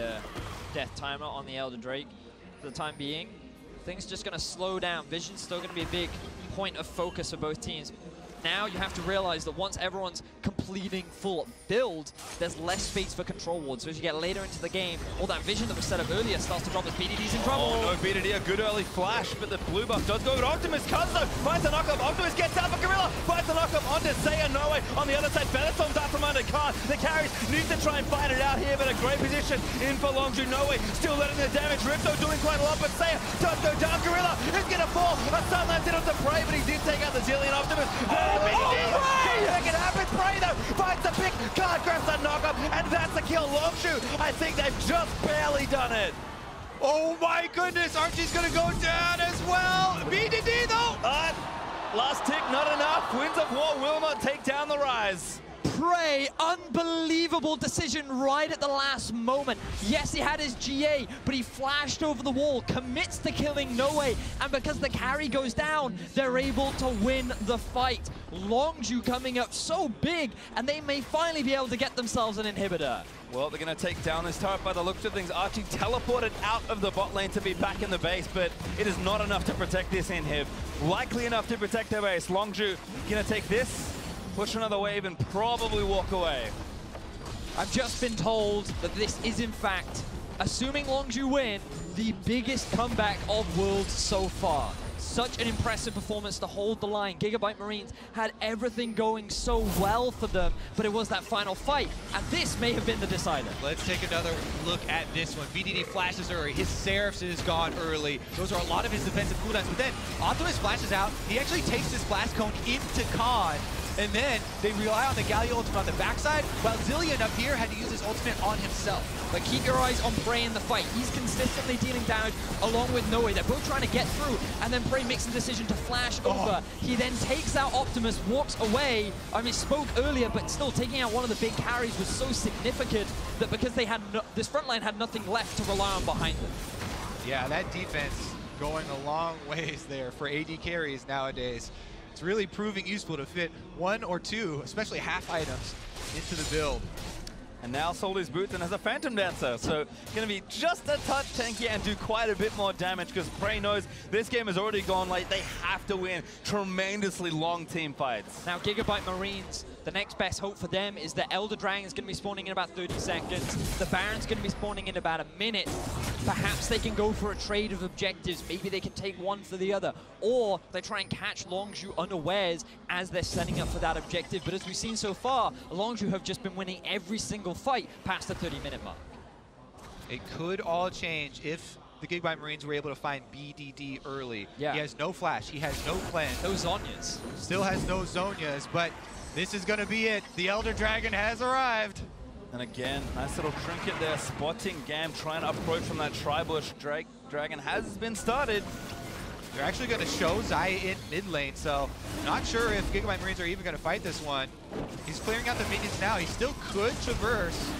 death timer on the Elder Drake for the time being? Things just going to slow down. Vision's still going to be a big point of focus for both teams. Now you have to realize that once everyone's completing full build, there's less space for control wards. So as you get later into the game, all that vision that was set up earlier starts to drop as BDD's in trouble. Oh no, BDD, a good early flash, but the blue buff does go with Optimus. Kazuo finds a knockup. Optimus gets out for Gorilla, finds a knockup onto Seiya Noe. On the other side, Featherstorm's out from under Khan. The carries need to try and fight it out here, but a great position in for Longzhu. Noe still letting the damage. Ripto doing quite a lot, but Seiya does go down. Gorilla is going to fall. A stun lands in onto Prey, but he did take out the Zillion Optimus. Make it happen. Prey though finds the pick. Khan grabs that knockup, and that's the kill. Longzhu, I think they've just barely done it. Oh my goodness, Archie's gonna go down as well. BDD though. Last tick, not enough. Winds of War will not take down the Rise. Prey, unbelievable decision right at the last moment. Yes, he had his GA, but he flashed over the wall, commits to killing Noe, and because the carry goes down, they're able to win the fight. Longzhu coming up so big, and they may finally be able to get themselves an inhibitor. Well, they're going to take down this turret by the looks of things. Archie teleported out of the bot lane to be back in the base, but it is not enough to protect this inhib. Likely enough to protect their base. Longzhu going to take this, push another wave, and probably walk away. I've just been told that this is, in fact, assuming Longzhu win, the biggest comeback of Worlds so far. Such an impressive performance to hold the line. Gigabyte Marines had everything going so well for them, but it was that final fight, and this may have been the decider. Let's take another look at this one. BDD flashes early, his Seraphs is gone early. Those are a lot of his defensive cooldowns, but then Optimus flashes out. He actually takes this blast cone into Khan, and then they rely on the Galio ultimate on the backside, while Zillion up here had to use his ultimate on himself. But keep your eyes on Prey in the fight. He's consistently dealing damage along with Noe. They're both trying to get through, and then Prey makes the decision to flash over. He then takes out Optimus, walks away. I mean, spoke earlier, but still taking out one of the big carries was so significant that because they had this front line had nothing left to rely on behind them. Yeah, that defense going a long ways there for AD carries nowadays. It's really proving useful to fit one or two, especially half items, into the build. And now sold his boots and has a Phantom Dancer, so going to be just a touch tanky and do quite a bit more damage because Prey knows this game has already gone late. They have to win tremendously long team fights. Now Gigabyte Marines, the next best hope for them is the Elder Dragon is going to be spawning in about 30 seconds. The Baron's going to be spawning in about a minute. Perhaps they can go for a trade of objectives. Maybe they can take one for the other. Or they try and catch Longzhu unawares as they're setting up for that objective. But as we've seen so far, Longzhu have just been winning every single fight past the 30-minute mark. It could all change if the Gigabyte Marines were able to find BDD early. Yeah. He has no flash, he has no plan. No Zhonyas. Still has no Zhonyas, but this is going to be it. The Elder Dragon has arrived. And again, nice little trinket there, spotting GAM, trying to approach from that Tribush. Dragon has been started. They're actually going to show Zai in mid lane, so not sure if Gigabyte Marines are even going to fight this one. He's clearing out the minions now. He still could traverse.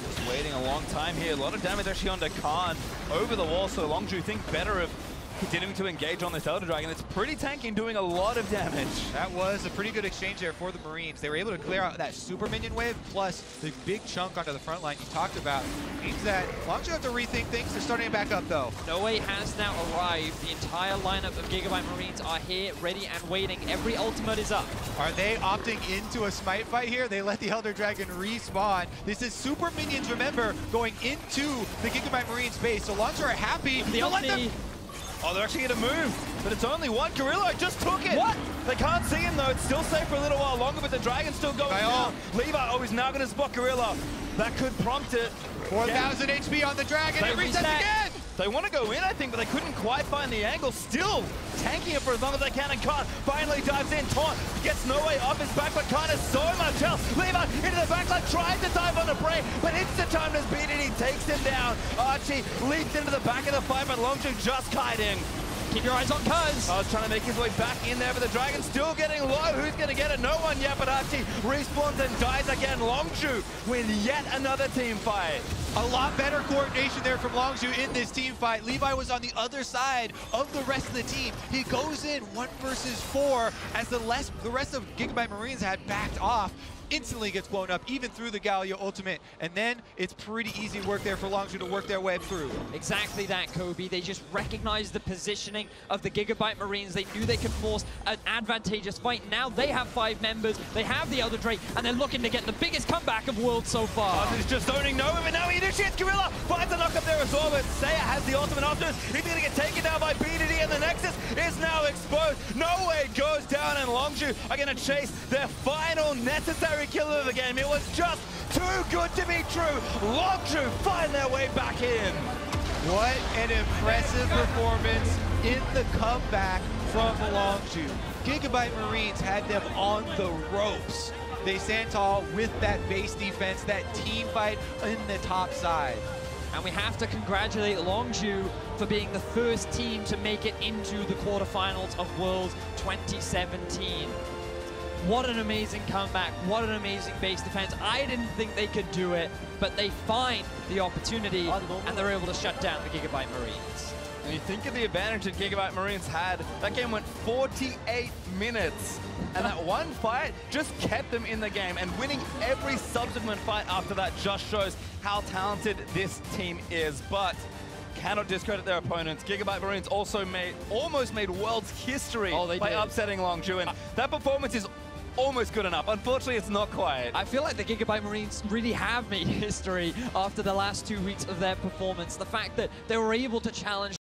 Just waiting a long time here. A lot of damage actually onto Khan over the wall, so Longzhu think better of continuing to engage on this Elder Dragon. It's pretty tanky and doing a lot of damage. That was a pretty good exchange there for the Marines. They were able to clear out that super minion wave, plus the big chunk onto the front line you talked about. Means that Longzhu have to rethink things. They're starting it back up, though. Noe has now arrived. The entire lineup of Gigabyte Marines are here, ready and waiting. Every ultimate is up. Are they opting into a smite fight here? They let the Elder Dragon respawn. This is super minions, remember, going into the Gigabyte Marines base. So Longzhu are happy. The ulti. Oh, they're actually going to move, but it's only one. Gorilla just took it. What? They can't see him, though. It's still safe for a little while longer, but the Dragon's still going down. Levi, oh, he's now going to spot Gorilla. That could prompt it. 4,000 HP on the Dragon. It resets again. They want to go in, I think, but they couldn't quite find the angle. Still tanking it for as long as they can, and Khan finally dives in. Taunt gets no way off his back, but Khan has so much health. Levi into the backline, tries to dive on a prey, but instant time to beat it. He takes him down. Archie leaps into the back of the fight, but Longzhu just kiting. Keep your eyes on Cuz. I was trying to make his way back in there, but the Dragon's still getting low. Who's going to get it? No one yet, but Archie respawns and dies again. Longzhu win yet another team fight. A lot better coordination there from Longzhu in this team fight. Levi was on the other side of the rest of the team. He goes in 1 versus 4 as the rest of GIGABYTE Marines had backed off. Instantly gets blown up, even through the Galio ultimate, and then it's pretty easy work there for Longzhu to work their way through. Exactly that, Kobe. They just recognized the positioning of the GIGABYTE Marines. They knew they could force an advantageous fight. Now they have 5 members, they have the Elder Drake, and they're looking to get the biggest comeback of Worlds so far. He's just zoning Nova, but now he initiates Gorilla, finds a knock up there as well, but Seiya has the ultimate after this. He's going to get taken down by BDD, and the Nexus is now exposed. No way goes down, and Longzhu are going to chase their final necessary kill of the game. It was just too good to be true. Longzhu find their way back in. What an impressive performance in the comeback from Longzhu. GIGABYTE Marines had them on the ropes. They stand tall with that base defense, that team fight in the top side. And we have to congratulate Longzhu for being the first team to make it into the quarterfinals of Worlds 2017. What an amazing comeback, what an amazing base defense. I didn't think they could do it, but they find the opportunity and they're able to shut down the GIGABYTE Marines. When you think of the advantage that GIGABYTE Marines had, that game went 48 minutes. And that one fight just kept them in the game, and winning every subsequent fight after that just shows how talented this team is. But cannot discredit their opponents. GIGABYTE Marines also almost made Worlds history by upsetting Longzhu, and that performance is almost good enough. Unfortunately, it's not quite. I feel like the GIGABYTE Marines really have made history after the last 2 weeks of their performance. The fact that they were able to challenge